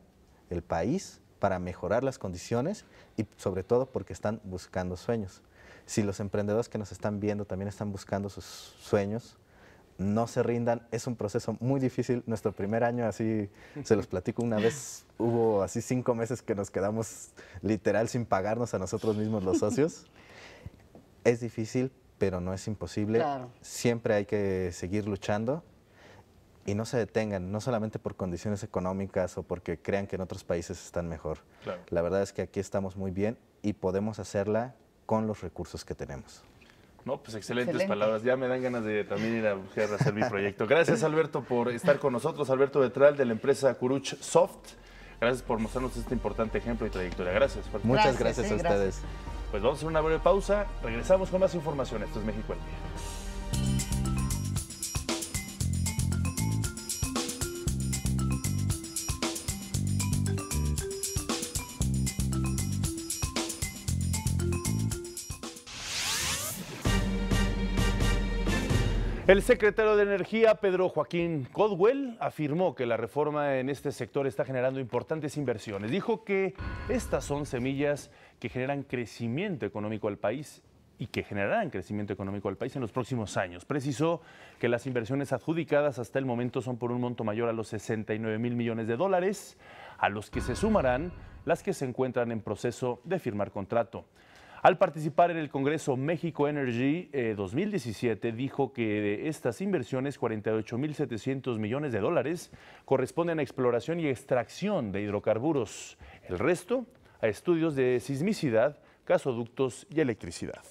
el país, para mejorar las condiciones y sobre todo porque están buscando sueños. Si los emprendedores que nos están viendo también están buscando sus sueños, no se rindan, es un proceso muy difícil. Nuestro primer año, así se los platico, una vez hubo así 5 meses que nos quedamos literal sin pagarnos a nosotros mismos los socios. Es difícil, pero no es imposible. Claro. Siempre hay que seguir luchando y no se detengan, no solamente por condiciones económicas o porque crean que en otros países están mejor. Claro. La verdad es que aquí estamos muy bien y podemos hacerla con los recursos que tenemos. No, pues excelentes palabras. Ya me dan ganas de también ir a buscar hacer mi proyecto. Gracias, Alberto, por estar con nosotros. Alberto Betral, de la empresa Curuch Soft. Gracias por mostrarnos este importante ejemplo y trayectoria. Gracias. Muchas gracias a ustedes. Pues vamos a hacer una breve pausa. Regresamos con más información. Esto es México al Día. El secretario de Energía, Pedro Joaquín Codwell, afirmó que la reforma en este sector está generando importantes inversiones. Dijo que estas son semillas que generan crecimiento económico al país y que generarán crecimiento económico al país en los próximos años. Precisó que las inversiones adjudicadas hasta el momento son por un monto mayor a los 69,000 millones de dólares, a los que se sumarán las que se encuentran en proceso de firmar contrato. Al participar en el Congreso México Energy 2017, dijo que de estas inversiones, 48,700 millones de dólares corresponden a exploración y extracción de hidrocarburos. El resto a estudios de sismicidad, gasoductos y electricidad.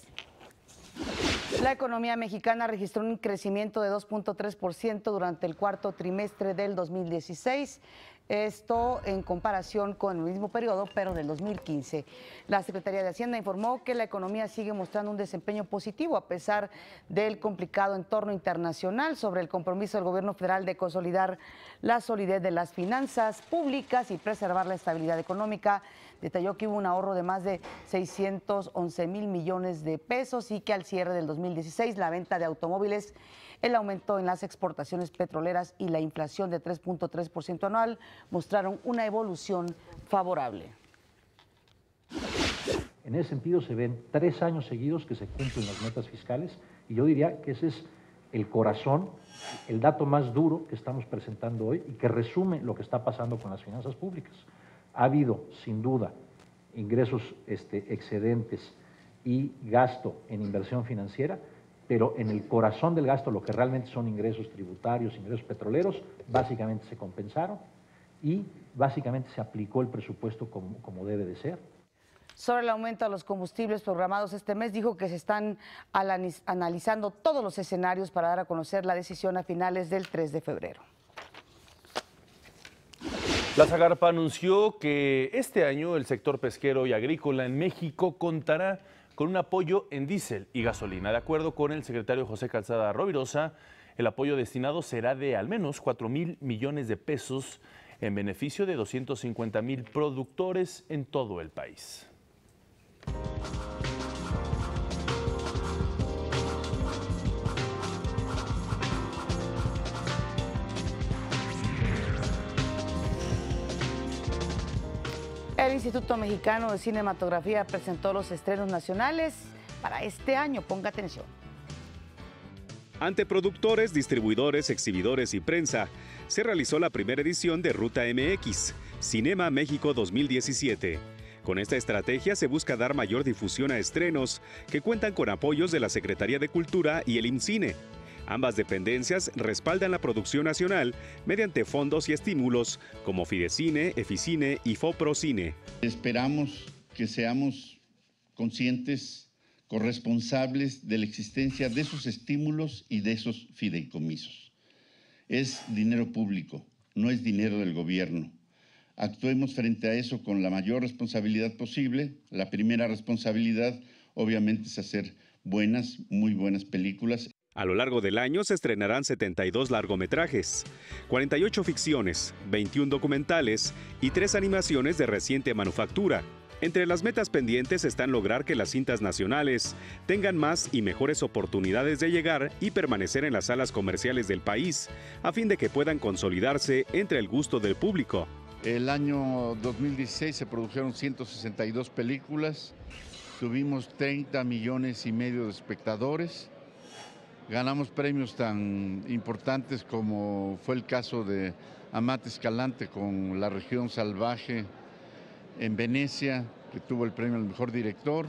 La economía mexicana registró un crecimiento de 2.3% durante el cuarto trimestre del 2016. Esto en comparación con el mismo periodo, pero del 2015. La Secretaría de Hacienda informó que la economía sigue mostrando un desempeño positivo a pesar del complicado entorno internacional. Sobre el compromiso del gobierno federal de consolidar la solidez de las finanzas públicas y preservar la estabilidad económica, detalló que hubo un ahorro de más de 611,000 millones de pesos y que al cierre del 2016 la venta de automóviles, el aumento en las exportaciones petroleras y la inflación de 3.3% anual mostraron una evolución favorable. En ese sentido se ven 3 años seguidos que se cumplen las metas fiscales y yo diría que ese es el corazón, el dato más duro que estamos presentando hoy y que resume lo que está pasando con las finanzas públicas. Ha habido, sin duda, ingresos excedentes y gasto en inversión financiera, pero en el corazón del gasto, lo que realmente son ingresos tributarios, ingresos petroleros, básicamente se compensaron y básicamente se aplicó el presupuesto como debe de ser. Sobre el aumento a los combustibles programados este mes, dijo que se están analizando todos los escenarios para dar a conocer la decisión a finales del 3 de febrero. La Zagarpa anunció que este año el sector pesquero y agrícola en México contará con un apoyo en diésel y gasolina. De acuerdo con el secretario José Calzada Rovirosa, el apoyo destinado será de al menos 4,000 millones de pesos en beneficio de 250,000 productores en todo el país. El Instituto Mexicano de Cinematografía presentó los estrenos nacionales para este año. Ponga atención. Ante productores, distribuidores, exhibidores y prensa, se realizó la primera edición de Ruta MX, Cinema México 2017. Con esta estrategia se busca dar mayor difusión a estrenos que cuentan con apoyos de la Secretaría de Cultura y el IMCINE. Ambas dependencias respaldan la producción nacional mediante fondos y estímulos como Fidecine, Eficine y Foprocine. Esperamos que seamos conscientes, corresponsables de la existencia de esos estímulos y de esos fideicomisos. Es dinero público, no es dinero del gobierno. Actuemos frente a eso con la mayor responsabilidad posible. La primera responsabilidad, obviamente, es hacer buenas, muy buenas películas. A lo largo del año se estrenarán 72 largometrajes, 48 ficciones, 21 documentales y 3 animaciones de reciente manufactura. Entre las metas pendientes están lograr que las cintas nacionales tengan más y mejores oportunidades de llegar y permanecer en las salas comerciales del país, a fin de que puedan consolidarse entre el gusto del público. El año 2016 se produjeron 162 películas, tuvimos 30,5 millones de espectadores. Ganamos premios tan importantes como fue el caso de Amat Escalante con La Región Salvaje en Venecia, que tuvo el premio al mejor director.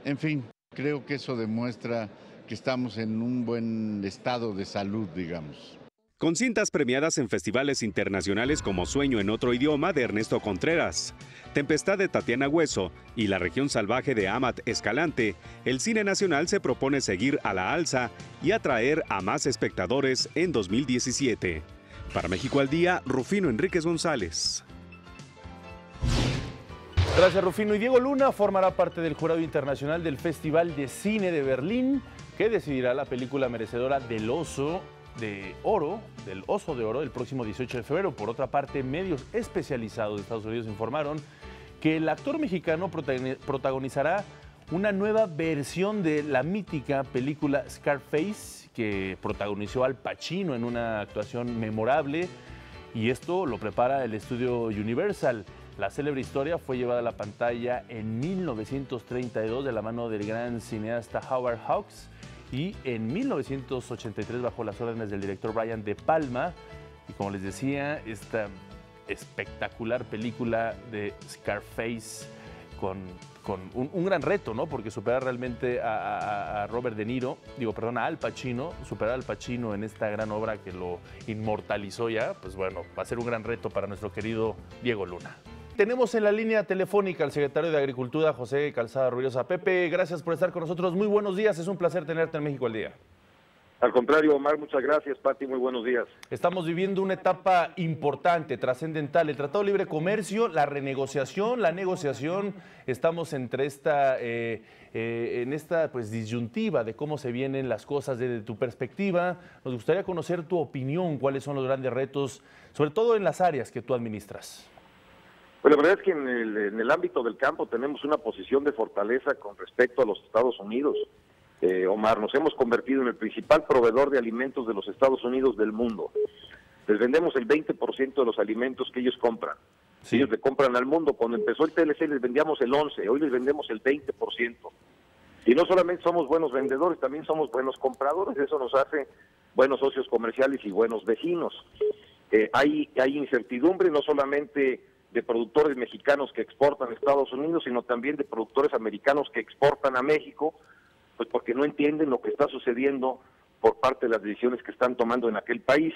En fin, creo que eso demuestra que estamos en un buen estado de salud, digamos. Con cintas premiadas en festivales internacionales como Sueño en otro idioma de Ernesto Contreras, Tempestad de Tatiana Hueso y La Región Salvaje de Amat Escalante, el cine nacional se propone seguir a la alza y atraer a más espectadores en 2017. Para México al Día, Rufino Enríquez González. Gracias, Rufino. Y Diego Luna formará parte del jurado internacional del Festival de Cine de Berlín, que decidirá la película merecedora del Oso de Oro el próximo 18 de febrero. Por otra parte, medios especializados de Estados Unidos informaron que el actor mexicano protagonizará una nueva versión de la mítica película Scarface, que protagonizó Al Pacino en una actuación memorable, y esto lo prepara el estudio Universal. La célebre historia fue llevada a la pantalla en 1932 de la mano del gran cineasta Howard Hawks y en 1983 bajo las órdenes del director Brian De Palma. Y como les decía, esta espectacular película de Scarface con un gran reto, ¿no? Porque superar realmente a Robert De Niro, a Al Pacino, superar a Al Pacino en esta gran obra que lo inmortalizó ya, pues bueno, va a ser un gran reto para nuestro querido Diego Luna. Tenemos en la línea telefónica al secretario de Agricultura, José Calzada Rubirosa. Pepe, gracias por estar con nosotros. Muy buenos días, es un placer tenerte en México al Día. Al contrario, Omar, muchas gracias. Pati, muy buenos días. Estamos viviendo una etapa importante, trascendental. El Tratado de Libre Comercio, la renegociación, la negociación. Estamos entre en esta pues, disyuntiva de cómo se vienen las cosas desde tu perspectiva. Nos gustaría conocer tu opinión, cuáles son los grandes retos, sobre todo en las áreas que tú administras. Pues la verdad es que en el ámbito del campo tenemos una posición de fortaleza con respecto a los Estados Unidos. Omar, nos hemos convertido en el principal proveedor de alimentos de los Estados Unidos del mundo. Les vendemos el 20% de los alimentos que ellos compran. Sí. Ellos le compran al mundo. Cuando empezó el TLC les vendíamos el 11%, hoy les vendemos el 20%. Y no solamente somos buenos vendedores, también somos buenos compradores. Eso nos hace buenos socios comerciales y buenos vecinos. Hay incertidumbre no solamente de productores mexicanos que exportan a Estados Unidos, sino también de productores americanos que exportan a México, pues porque no entienden lo que está sucediendo por parte de las decisiones que están tomando en aquel país.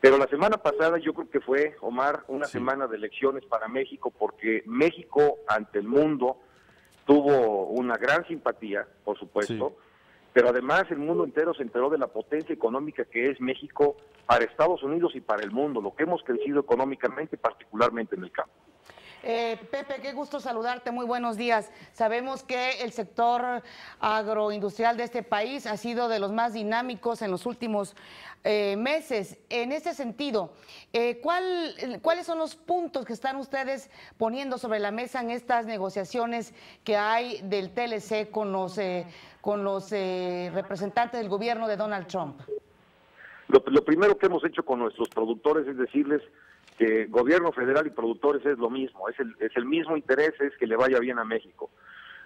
Pero la semana pasada yo creo que fue, Omar, una semana de elecciones para México, porque México ante el mundo tuvo una gran simpatía, por supuesto, pero además el mundo entero se enteró de la potencia económica que es México para Estados Unidos y para el mundo, lo que hemos crecido económicamente, particularmente en el campo. Pepe, qué gusto saludarte, muy buenos días. Sabemos que el sector agroindustrial de este país ha sido de los más dinámicos en los últimos meses. En ese sentido, ¿cuáles son los puntos que están ustedes poniendo sobre la mesa en estas negociaciones que hay del TLC con los representantes del gobierno de Donald Trump? Lo primero que hemos hecho con nuestros productores es decirles que gobierno federal y productores es lo mismo, es el mismo interés, es que le vaya bien a México.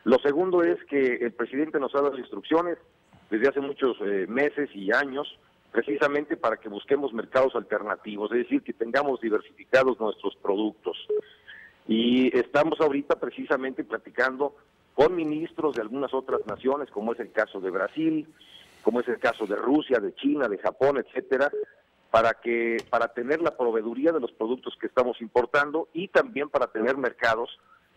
Lo segundo es que el presidente nos ha dado instrucciones desde hace muchos meses y años, precisamente para que busquemos mercados alternativos, es decir, que tengamos diversificados nuestros productos. Y estamos ahorita precisamente platicando con ministros de algunas otras naciones, como es el caso de Brasil, como es el caso de Rusia, de China, de Japón, etcétera, para tener la proveeduría de los productos que estamos importando y también para tener mercados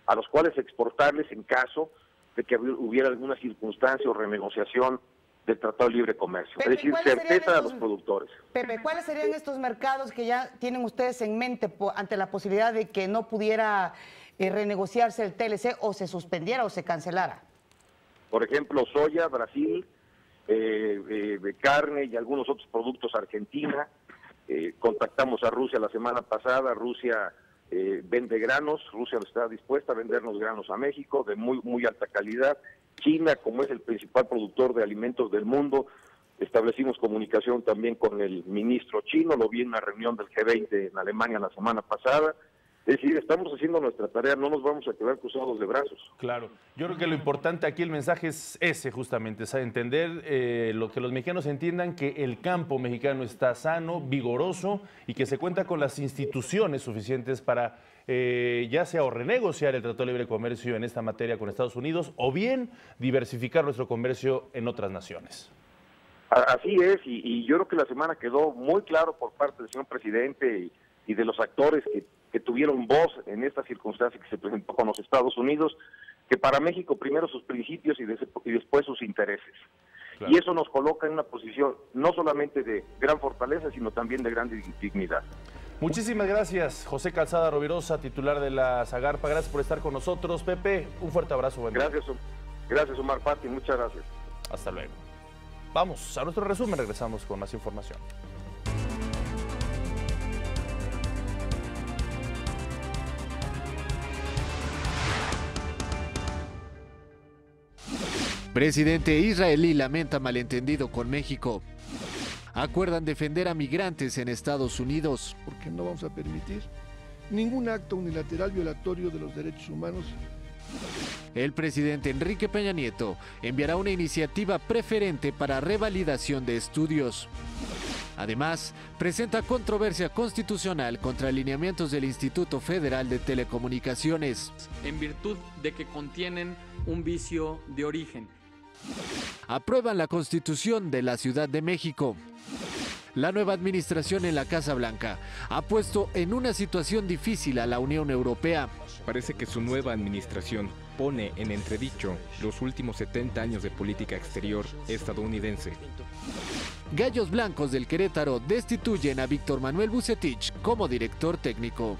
a los cuales exportarles en caso de que hubiera alguna circunstancia o renegociación del Tratado de Libre Comercio. Pepe, es decir, certeza a los productores. Pepe, ¿cuáles serían estos mercados que ya tienen ustedes en mente ante la posibilidad de que no pudiera renegociarse el TLC o se suspendiera o se cancelara? Por ejemplo, soya, Brasil, carne y algunos otros productos, Argentina. Contactamos a Rusia la semana pasada. Rusia vende granos, Rusia está dispuesta a vendernos granos a México de muy alta calidad. China, como es el principal productor de alimentos del mundo, establecimos comunicación también con el ministro chino, lo vi en una reunión del G20 en Alemania la semana pasada. Es decir, estamos haciendo nuestra tarea, no nos vamos a quedar cruzados de brazos. Claro, yo creo que lo importante aquí, el mensaje es ese justamente, es entender lo que los mexicanos entiendan, que el campo mexicano está sano, vigoroso y que se cuenta con las instituciones suficientes para ya sea o renegociar el Tratado de Libre Comercio en esta materia con Estados Unidos o bien diversificar nuestro comercio en otras naciones. Así es, y yo creo que la semana quedó muy claro por parte del señor presidente y de los actores que tuvieron voz en esta circunstancia que se presentó con los Estados Unidos, que para México primero sus principios y después sus intereses. Claro. Y eso nos coloca en una posición no solamente de gran fortaleza, sino también de gran dignidad. Muchísimas gracias, José Calzada Rubirosa, titular de la Zagarpa. Gracias por estar con nosotros. Pepe, un fuerte abrazo. Buen día. Gracias, Omar Pati, muchas gracias. Hasta luego. Vamos a nuestro resumen, regresamos con más información. Presidente israelí lamenta malentendido con México. Acuerdan defender a migrantes en Estados Unidos. Porque no vamos a permitir ningún acto unilateral violatorio de los derechos humanos. El presidente Enrique Peña Nieto enviará una iniciativa preferente para revalidación de estudios. Además, presenta controversia constitucional contra alineamientos del Instituto Federal de Telecomunicaciones. En virtud de que contienen un vicio de origen. Aprueban la Constitución de la Ciudad de México. La nueva administración en la Casa Blanca ha puesto en una situación difícil a la Unión Europea. Parece que su nueva administración pone en entredicho los últimos 70 años de política exterior estadounidense. Gallos Blancos del Querétaro destituyen a Víctor Manuel Vucetich como director técnico.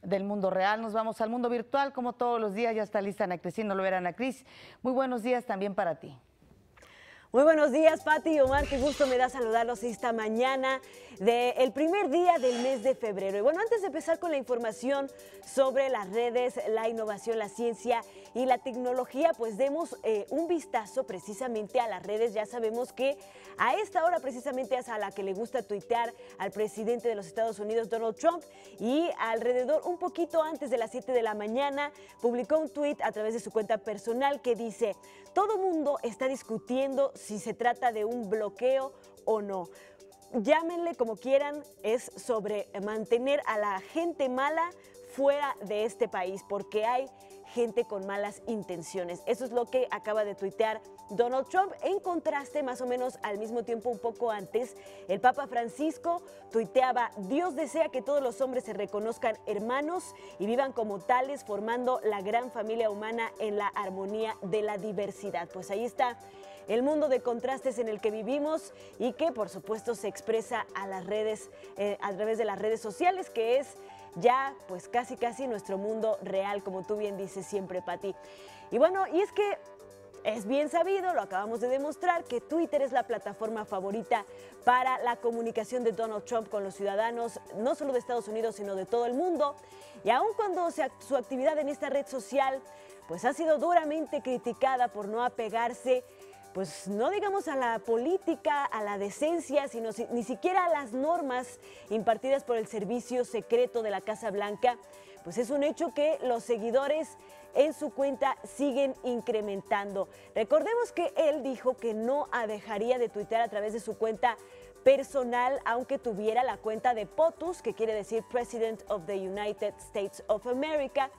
Del mundo real nos vamos al mundo virtual, como todos los días. Ya está lista Ana Cristina Olvera. Ana Cris, muy buenos días también para ti. Muy buenos días, Pati y Omar, qué gusto me da saludarlos esta mañana del primer día del mes de febrero. Y bueno, antes de empezar con la información sobre las redes, la innovación, la ciencia y la tecnología, pues demos un vistazo precisamente a las redes. Ya sabemos que a esta hora precisamente es a la que le gusta tuitear al presidente de los Estados Unidos, Donald Trump, y alrededor, un poquito antes de las 7 de la mañana, publicó un tuit a través de su cuenta personal que dice: todo mundo está discutiendo si se trata de un bloqueo o no. Llámenle como quieran, es sobre mantener a la gente mala fuera de este país, porque hay gente con malas intenciones. Eso es lo que acaba de tuitear Donald Trump. En contraste, más o menos al mismo tiempo, un poco antes, el Papa Francisco tuiteaba: Dios desea que todos los hombres se reconozcan hermanos y vivan como tales, formando la gran familia humana en la armonía de la diversidad. Pues ahí está el mundo de contrastes en el que vivimos y que por supuesto se expresa a las redes, a través de las redes sociales, que es ya pues casi nuestro mundo real, como tú bien dices siempre, Pati. Y bueno, y es que es bien sabido, lo acabamos de demostrar, que Twitter es la plataforma favorita para la comunicación de Donald Trump con los ciudadanos, no solo de Estados Unidos, sino de todo el mundo. Y aun cuando su actividad en esta red social pues ha sido duramente criticada por no apegarse, pues no digamos a la política, a la decencia, sino ni siquiera a las normas impartidas por el servicio secreto de la Casa Blanca, pues es un hecho que los seguidores en su cuenta siguen incrementando. Recordemos que él dijo que no dejaría de tuitear a través de su cuenta personal, aunque tuviera la cuenta de POTUS, que quiere decir President of the United States of America.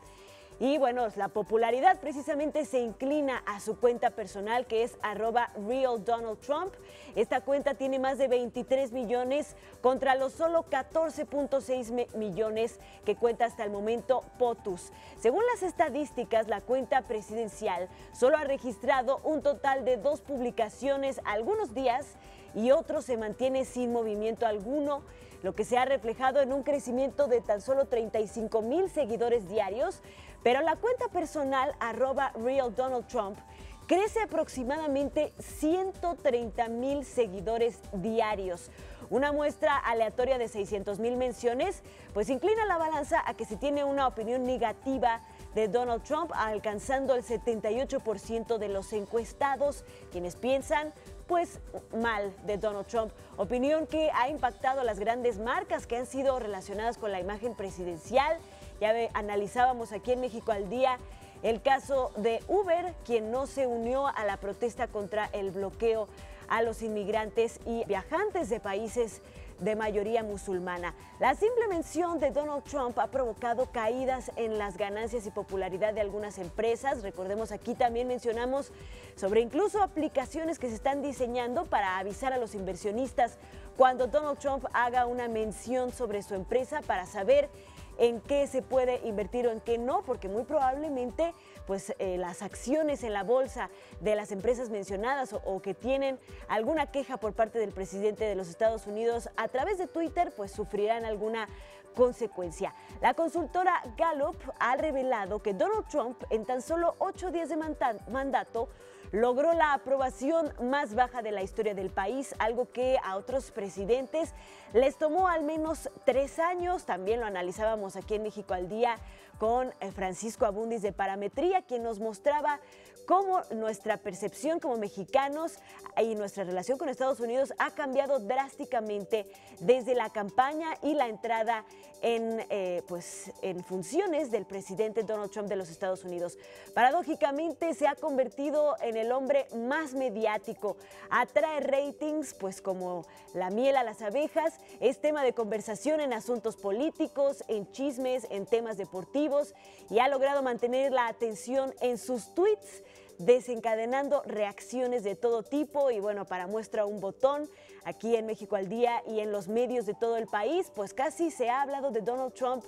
Y bueno, la popularidad precisamente se inclina a su cuenta personal, que es @RealDonaldTrump. Esta cuenta tiene más de 23 millones contra los solo 14.6 millones que cuenta hasta el momento POTUS. Según las estadísticas, la cuenta presidencial solo ha registrado un total de 2 publicaciones algunos días y otro se mantiene sin movimiento alguno, lo que se ha reflejado en un crecimiento de tan solo 35,000 seguidores diarios. Pero la cuenta personal @RealDonaldTrump crece aproximadamente 130,000 seguidores diarios. Una muestra aleatoria de 600,000 menciones pues inclina la balanza a que se tiene una opinión negativa de Donald Trump, alcanzando el 78% de los encuestados, quienes piensan pues mal de Donald Trump. Opinión que ha impactado a las grandes marcas que han sido relacionadas con la imagen presidencial. Ya analizábamos aquí en México al Día el caso de Uber, quien no se unió a la protesta contra el bloqueo a los inmigrantes y viajantes de países de mayoría musulmana. La simple mención de Donald Trump ha provocado caídas en las ganancias y popularidad de algunas empresas. Recordemos, aquí también mencionamos sobre incluso aplicaciones que se están diseñando para avisar a los inversionistas cuando Donald Trump haga una mención sobre su empresa para saber en qué se puede invertir o en qué no, porque muy probablemente pues las acciones en la bolsa de las empresas mencionadas o que tienen alguna queja por parte del presidente de los Estados Unidos a través de Twitter, pues sufrirán alguna consecuencia. La consultora Gallup ha revelado que Donald Trump en tan solo 8 días de mandato logró la aprobación más baja de la historia del país, algo que a otros presidentes les tomó al menos 3 años. También lo analizábamos aquí en México al Día con Francisco Abundis de Parametría, quien nos mostraba cómo nuestra percepción como mexicanos y nuestra relación con Estados Unidos ha cambiado drásticamente desde la campaña y la entrada en funciones del presidente Donald Trump de los Estados Unidos. Paradójicamente se ha convertido en el hombre más mediático, atrae ratings pues como la miel a las abejas, es tema de conversación en asuntos políticos, en chismes, en temas deportivos y ha logrado mantener la atención en sus tweets, desencadenando reacciones de todo tipo. Y bueno, para muestra un botón, aquí en México al Día y en los medios de todo el país, pues casi se ha hablado de Donald Trump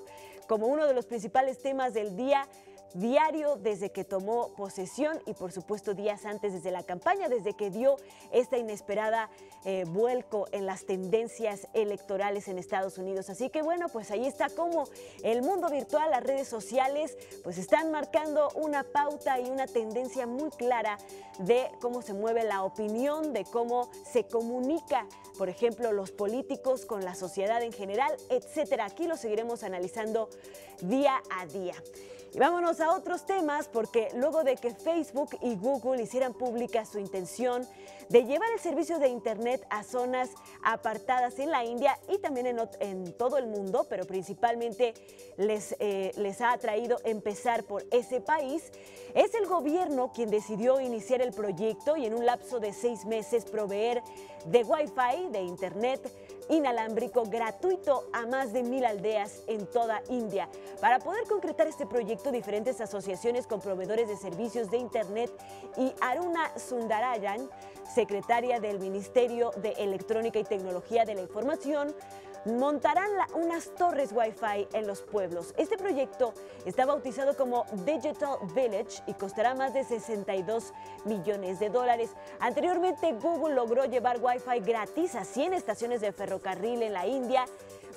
como uno de los principales temas del día diario desde que tomó posesión y por supuesto días antes desde la campaña, desde que dio esta inesperada vuelco en las tendencias electorales en Estados Unidos. Así que bueno, pues ahí está cómo el mundo virtual, las redes sociales, pues están marcando una pauta y una tendencia muy clara de cómo se mueve la opinión, de cómo se comunica, por ejemplo, los políticos con la sociedad en general, etcétera. Aquí lo seguiremos analizando día a día. Y vámonos a otros temas, porque luego de que Facebook y Google hicieran pública su intención de llevar el servicio de Internet a zonas apartadas en la India y también en todo el mundo, pero principalmente les ha atraído empezar por ese país, es el gobierno quien decidió iniciar el proyecto y en un lapso de 6 meses proveer de Wi-Fi, de Internet inalámbrico gratuito a más de 1000 aldeas en toda India. Para poder concretar este proyecto, diferentes asociaciones con proveedores de servicios de Internet y Aruna Sundarayan, secretaria del Ministerio de Electrónica y Tecnología de la Información, montarán unas torres Wi-Fi en los pueblos. Este proyecto está bautizado como Digital Village y costará más de $62 millones. Anteriormente, Google logró llevar Wi-Fi gratis a 100 estaciones de ferrocarril en la India.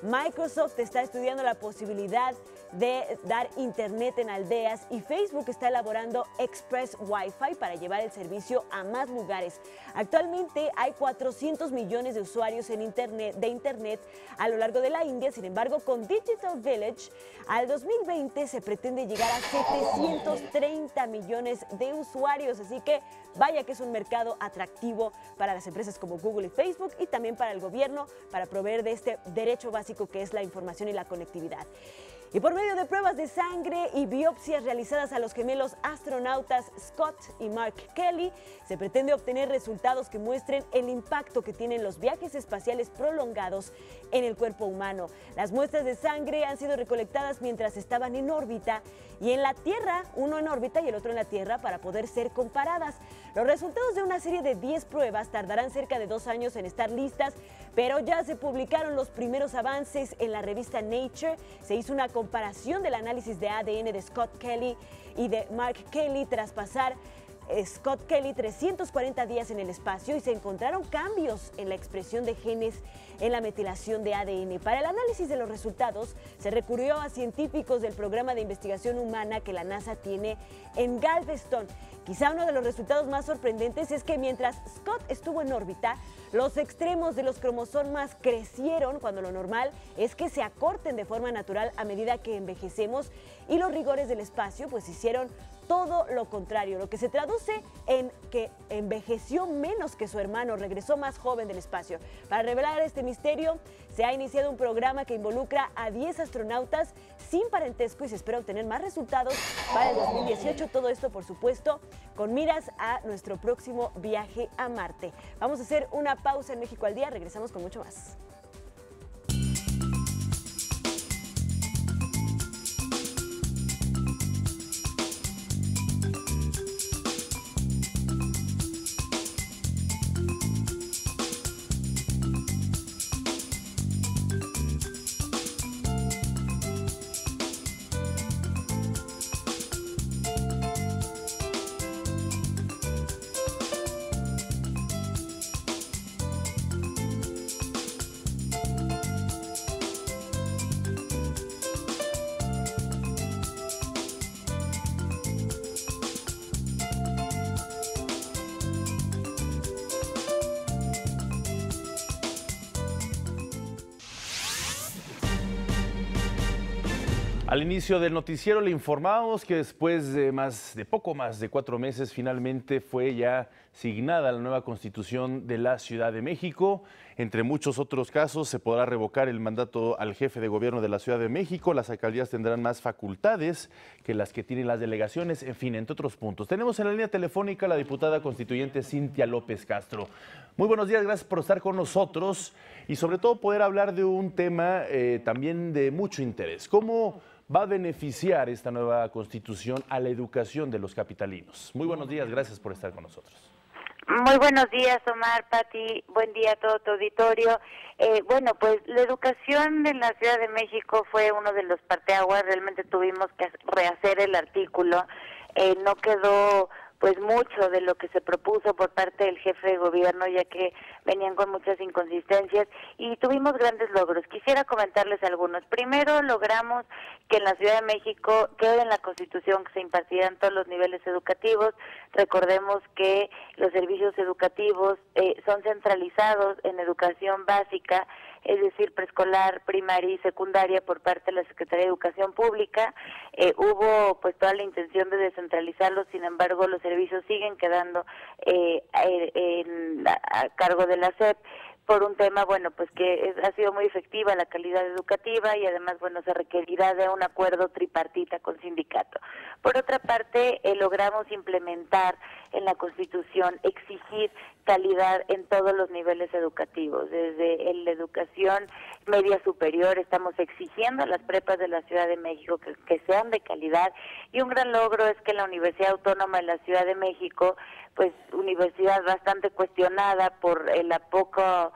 Microsoft está estudiando la posibilidad de dar internet en aldeas y Facebook está elaborando Express Wi-Fi para llevar el servicio a más lugares. Actualmente hay 400 millones de usuarios de internet a lo largo de la India. Sin embargo, con Digital Village, al 2020 se pretende llegar a 730 millones de usuarios. Así que vaya que es un mercado atractivo para las empresas como Google y Facebook y también para el gobierno para proveer de este derecho básico que es la información y la conectividad. Y por medio de pruebas de sangre y biopsias realizadas a los gemelos astronautas Scott y Mark Kelly, se pretende obtener resultados que muestren el impacto que tienen los viajes espaciales prolongados en el cuerpo humano. Las muestras de sangre han sido recolectadas mientras estaban en órbita y en la Tierra, uno en órbita y el otro en la Tierra, para poder ser comparadas. Los resultados de una serie de 10 pruebas tardarán cerca de 2 años en estar listas, pero ya se publicaron los primeros avances en la revista Nature. Se hizo una comparación del análisis de ADN de Scott Kelly y de Mark Kelly tras pasar Scott Kelly 340 días en el espacio y se encontraron cambios en la expresión de genes en la metilación de ADN. Para el análisis de los resultados se recurrió a científicos del programa de investigación humana que la NASA tiene en Galveston. Quizá uno de los resultados más sorprendentes es que mientras Scott estuvo en órbita, los extremos de los cromosomas crecieron cuando lo normal es que se acorten de forma natural a medida que envejecemos y los rigores del espacio pues hicieron todo lo contrario, lo que se traduce en que envejeció menos que su hermano, regresó más joven del espacio. Para revelar este misterio, se ha iniciado un programa que involucra a 10 astronautas sin parentesco y se espera obtener más resultados para el 2018. Todo esto, por supuesto, con miras a nuestro próximo viaje a Marte. Vamos a hacer una pausa en México al Día, regresamos con mucho más. Al inicio del noticiero le informábamos que después de poco más de 4 meses finalmente fue ya signada la nueva Constitución de la Ciudad de México. Entre muchos otros casos se podrá revocar el mandato al jefe de gobierno de la Ciudad de México, las alcaldías tendrán más facultades que las que tienen las delegaciones, en fin, entre otros puntos. Tenemos en la línea telefónica a la diputada constituyente Cintia López Castro. Muy buenos días, gracias por estar con nosotros y sobre todo poder hablar de un tema también de mucho interés. ¿Cómo va a beneficiar esta nueva Constitución a la educación de los capitalinos? Muy buenos días, gracias por estar con nosotros. Muy buenos días, Omar, Pati, buen día a todo tu auditorio. Bueno, pues la educación en la Ciudad de México fue uno de los parteaguas, realmente tuvimos que rehacer el artículo, no quedó pues mucho de lo que se propuso por parte del jefe de gobierno, ya que venían con muchas inconsistencias y tuvimos grandes logros. Quisiera comentarles algunos. Primero, logramos que en la Ciudad de México quede en la Constitución que se impartirá en todos los niveles educativos. Recordemos que los servicios educativos son centralizados en educación básica, es decir, preescolar, primaria y secundaria por parte de la Secretaría de Educación Pública. Hubo pues toda la intención de descentralizarlos, sin embargo los servicios siguen quedando a cargo de la SEP por un tema, bueno, pues que ha sido muy efectiva la calidad educativa y además, bueno, se requerirá de un acuerdo tripartita con sindicato. Por otra parte, logramos implementar en la Constitución, exigir calidad en todos los niveles educativos, desde la educación media superior, estamos exigiendo a las prepas de la Ciudad de México que sean de calidad, y un gran logro es que la Universidad Autónoma de la Ciudad de México, pues universidad bastante cuestionada por la poca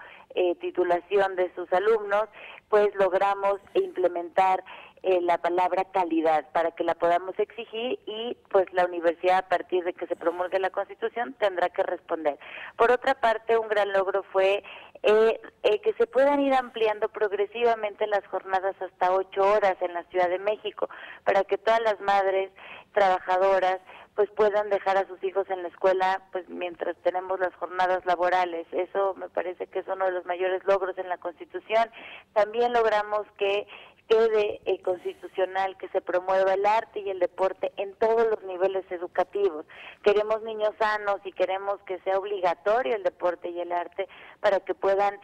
titulación de sus alumnos, pues logramos implementar la palabra calidad para que la podamos exigir y pues la universidad, a partir de que se promulgue la Constitución, tendrá que responder. Por otra parte, un gran logro fue que se puedan ir ampliando progresivamente las jornadas hasta 8 horas en la Ciudad de México, para que todas las madres trabajadoras pues puedan dejar a sus hijos en la escuela pues mientras tenemos las jornadas laborales. Eso me parece que es uno de los mayores logros en la Constitución. También logramos que quede constitucional que se promueva el arte y el deporte en todos los niveles educativos. Queremos niños sanos y queremos que sea obligatorio el deporte y el arte para que puedan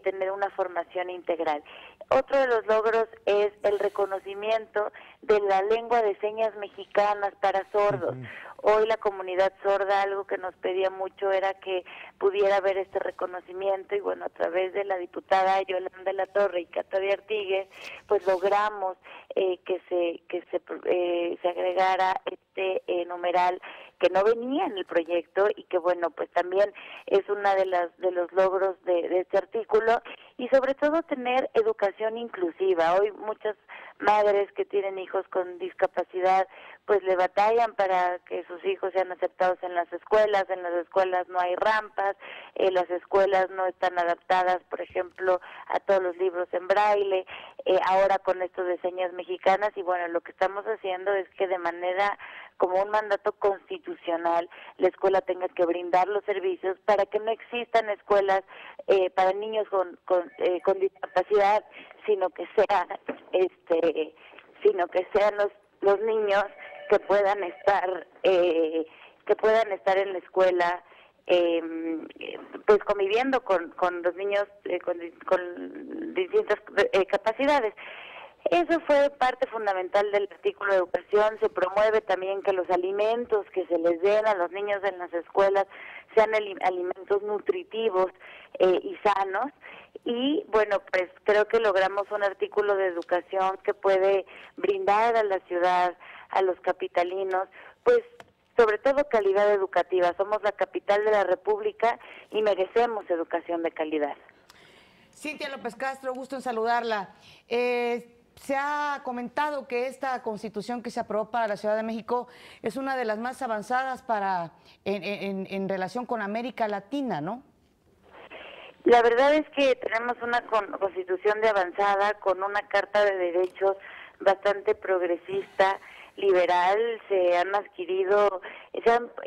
tener una formación integral. Otro de los logros es el reconocimiento de la lengua de señas mexicanas para sordos. Hoy la comunidad sorda, algo que nos pedía mucho era que pudiera haber este reconocimiento, y bueno, a través de la diputada Yolanda de la Torre y Cata de Artigues, pues logramos que se agregara este numeral que no venía en el proyecto y que bueno, pues también es una de los logros de este artículo, y sobre todo tener educación inclusiva. Hoy muchas madres que tienen hijos con discapacidad pues le batallan para que sus hijos sean aceptados en las escuelas no hay rampas, las escuelas no están adaptadas, por ejemplo, a todos los libros en braille, ahora con esto de señas mexicanas, y bueno, lo que estamos haciendo es que de manera como un mandato constitucional la escuela tenga que brindar los servicios para que no existan escuelas para niños con discapacidad, sino que sean los niños que puedan estar en la escuela pues conviviendo con los niños con distintas capacidades. Eso fue parte fundamental del artículo de educación. Se promueve también que los alimentos que se les den a los niños en las escuelas sean alimentos nutritivos y sanos. Y bueno, pues creo que logramos un artículo de educación que puede brindar a la ciudad, a los capitalinos, pues sobre todo calidad educativa. Somos la capital de la República y merecemos educación de calidad. Cintia López Castro, gusto en saludarla. Se ha comentado que esta Constitución que se aprobó para la Ciudad de México es una de las más avanzadas en relación con América Latina, ¿no? La verdad es que tenemos una Constitución de avanzada con una Carta de Derechos bastante progresista, liberal. Se han adquirido,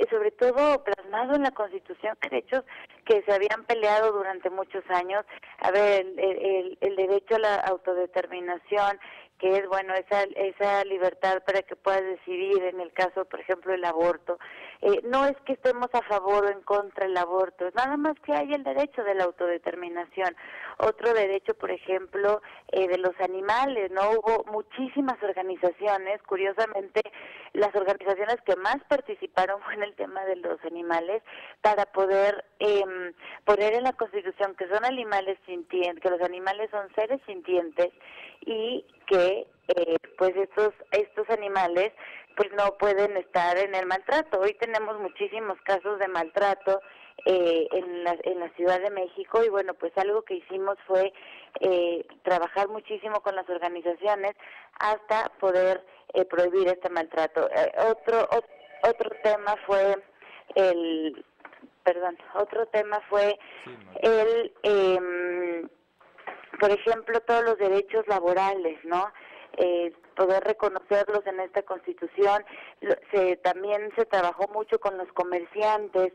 sobre todo plasmado en la Constitución, derechos que se habían peleado durante muchos años. A ver, el derecho a la autodeterminación, que es, bueno, esa libertad para que puedas decidir en el caso, por ejemplo, el aborto. No es que estemos a favor o en contra del aborto, es nada más que hay el derecho de la autodeterminación. Otro derecho, por ejemplo, de los animales, ¿no? Hubo muchísimas organizaciones, curiosamente, las organizaciones que más participaron fue en el tema de los animales, para poder poner en la Constitución que son animales sintientes, que los animales son seres sintientes y que pues estos animales pues no pueden estar en el maltrato. Hoy tenemos muchísimos casos de maltrato en la Ciudad de México y bueno, pues algo que hicimos fue trabajar muchísimo con las organizaciones hasta poder prohibir este maltrato. Otro tema fue por ejemplo, todos los derechos laborales, ¿no? Poder reconocerlos en esta Constitución. También se trabajó mucho con los comerciantes,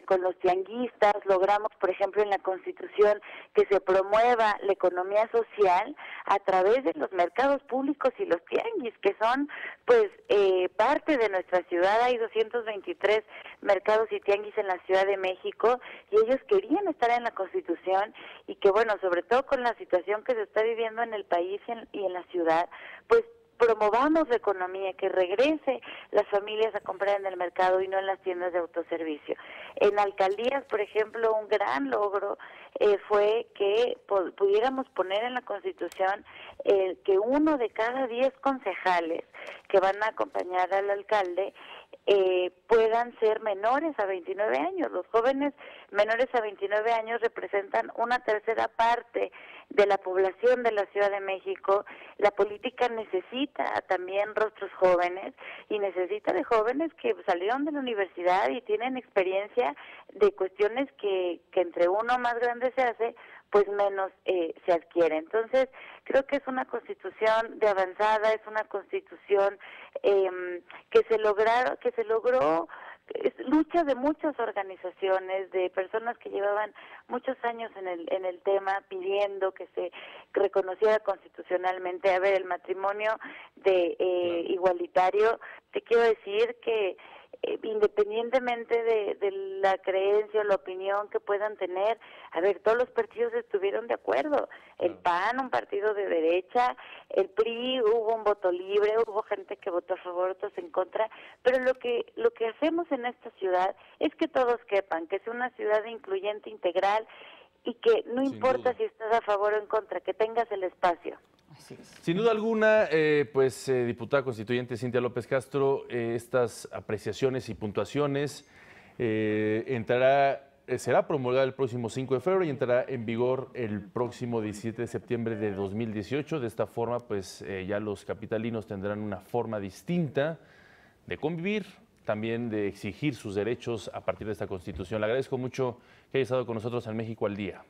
con los tianguistas. Logramos, por ejemplo, en la Constitución que se promueva la economía social a través de los mercados públicos y los tianguis, que son, pues, parte de nuestra ciudad. Hay 223 mercados y tianguis en la Ciudad de México y ellos querían estar en la Constitución y que, bueno, sobre todo con la situación que se está viviendo en el país y en la ciudad, pues promovamos la economía, que regrese las familias a comprar en el mercado y no en las tiendas de autoservicio. En alcaldías, por ejemplo, un gran logro fue que pudiéramos poner en la Constitución que 1 de cada 10 concejales que van a acompañar al alcalde puedan ser menores a 29 años. Los jóvenes menores a 29 años representan una tercera parte de la población de la Ciudad de México. La política necesita también rostros jóvenes y necesita de jóvenes que salieron de la universidad y tienen experiencia de cuestiones que entre uno más grande se hace, pues menos se adquiere. Entonces, creo que es una Constitución de avanzada, es una Constitución que se logró lucha de muchas organizaciones, de personas que llevaban muchos años en el tema pidiendo que se reconociera constitucionalmente. A ver, el matrimonio igualitario, te quiero decir que independientemente de la creencia o la opinión que puedan tener, a ver, todos los partidos estuvieron de acuerdo. El PAN, un partido de derecha, el PRI, hubo un voto libre, hubo gente que votó a favor, otros en contra, pero lo que hacemos en esta ciudad es que todos quepan, que sea una ciudad incluyente, integral, y que no importa si estás a favor o en contra, que tengas el espacio. Sin duda alguna, diputada constituyente Cintia López Castro, estas apreciaciones y puntuaciones será promulgada el próximo 5 de febrero y entrará en vigor el próximo 17 de septiembre de 2018. De esta forma, ya los capitalinos tendrán una forma distinta de convivir, también de exigir sus derechos a partir de esta Constitución. Le agradezco mucho que haya estado con nosotros en México al Día.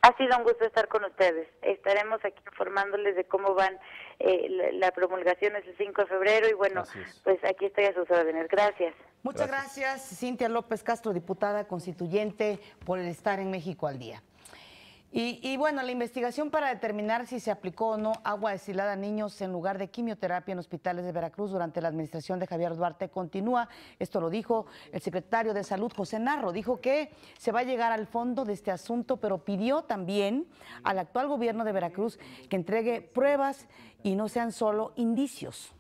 Ha sido un gusto estar con ustedes. Estaremos aquí informándoles de cómo van la promulgación es el 5 de febrero y bueno, pues aquí estoy a sus órdenes. Gracias. Muchas gracias, Cintia López Castro, diputada constituyente, por el estar en México al Día. Y bueno, la investigación para determinar si se aplicó o no agua destilada a niños en lugar de quimioterapia en hospitales de Veracruz durante la administración de Javier Duarte continúa. Esto lo dijo el secretario de Salud, José Narro. Dijo que se va a llegar al fondo de este asunto, pero pidió también al actual gobierno de Veracruz que entregue pruebas y no sean solo indicios.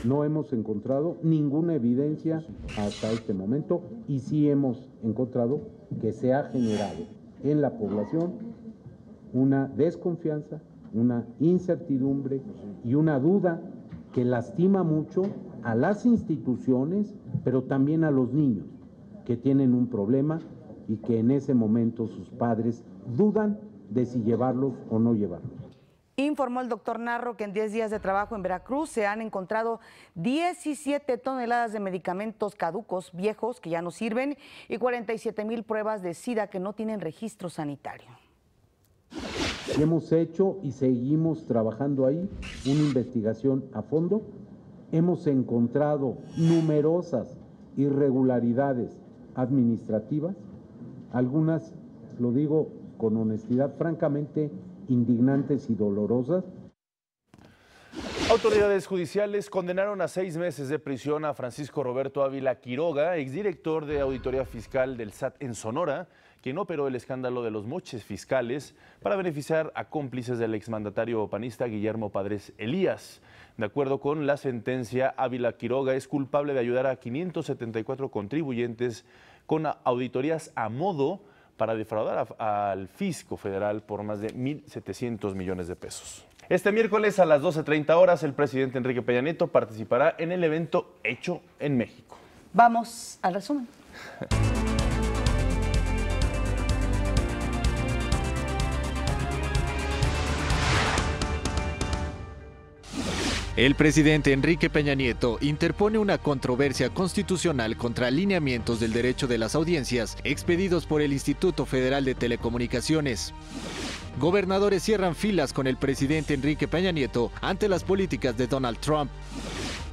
No hemos encontrado ninguna evidencia hasta este momento y sí hemos encontrado que se ha generado en la población una desconfianza, una incertidumbre y una duda que lastima mucho a las instituciones, pero también a los niños que tienen un problema y que en ese momento sus padres dudan de si llevarlos o no llevarlos. Informó el doctor Narro que en 10 días de trabajo en Veracruz se han encontrado 17 toneladas de medicamentos caducos, viejos, que ya no sirven, y 47,000 pruebas de SIDA que no tienen registro sanitario. Hemos hecho y seguimos trabajando ahí una investigación a fondo. Hemos encontrado numerosas irregularidades administrativas, algunas, lo digo con honestidad, francamente indignantes y dolorosas. Autoridades judiciales condenaron a 6 meses de prisión a Francisco Roberto Ávila Quiroga, exdirector de Auditoría Fiscal del SAT en Sonora, quien operó el escándalo de los moches fiscales para beneficiar a cómplices del exmandatario panista Guillermo Padres Elías. De acuerdo con la sentencia, Ávila Quiroga es culpable de ayudar a 574 contribuyentes con auditorías a modo para defraudar al fisco federal por más de 1.700 millones de pesos. Este miércoles a las 12:30 horas, el presidente Enrique Peña Nieto participará en el evento Hecho en México. Vamos al resumen. El presidente Enrique Peña Nieto interpone una controversia constitucional contra alineamientos del derecho de las audiencias expedidos por el Instituto Federal de Telecomunicaciones. Gobernadores cierran filas con el presidente Enrique Peña Nieto ante las políticas de Donald Trump.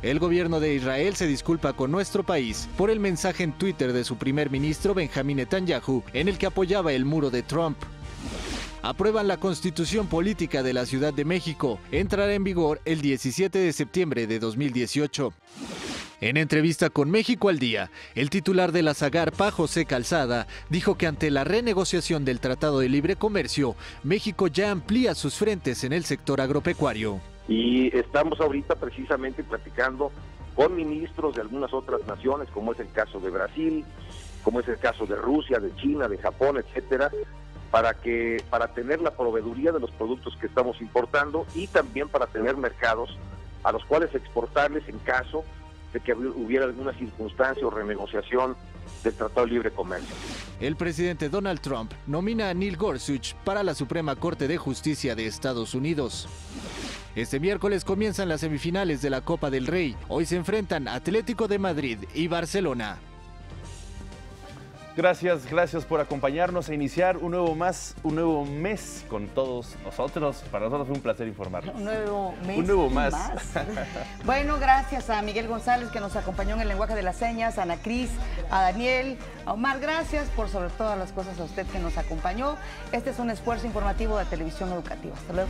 El gobierno de Israel se disculpa con nuestro país por el mensaje en Twitter de su primer ministro Benjamín Netanyahu en el que apoyaba el muro de Trump. Aprueban la Constitución Política de la Ciudad de México. Entrará en vigor el 17 de septiembre de 2018. En entrevista con México al Día, el titular de la Zagarpa, José Calzada, dijo que ante la renegociación del Tratado de Libre Comercio, México ya amplía sus frentes en el sector agropecuario. Y estamos ahorita precisamente platicando con ministros de algunas otras naciones, como es el caso de Brasil, como es el caso de Rusia, de China, de Japón, etcétera, para tener la proveeduría de los productos que estamos importando y también para tener mercados a los cuales exportarles en caso de que hubiera alguna circunstancia o renegociación del Tratado de Libre Comercio. El presidente Donald Trump nomina a Neil Gorsuch para la Suprema Corte de Justicia de Estados Unidos. Este miércoles comienzan las semifinales de la Copa del Rey. Hoy se enfrentan Atlético de Madrid y Barcelona. Gracias por acompañarnos e iniciar un nuevo mes con todos nosotros. Para nosotros fue un placer informarnos. Un nuevo mes. Un nuevo más. Bueno, gracias a Miguel González, que nos acompañó en el lenguaje de las señas, a Ana Cris, a Daniel, a Omar, gracias por sobre todas las cosas a usted que nos acompañó. Este es un esfuerzo informativo de Televisión Educativa. Hasta luego.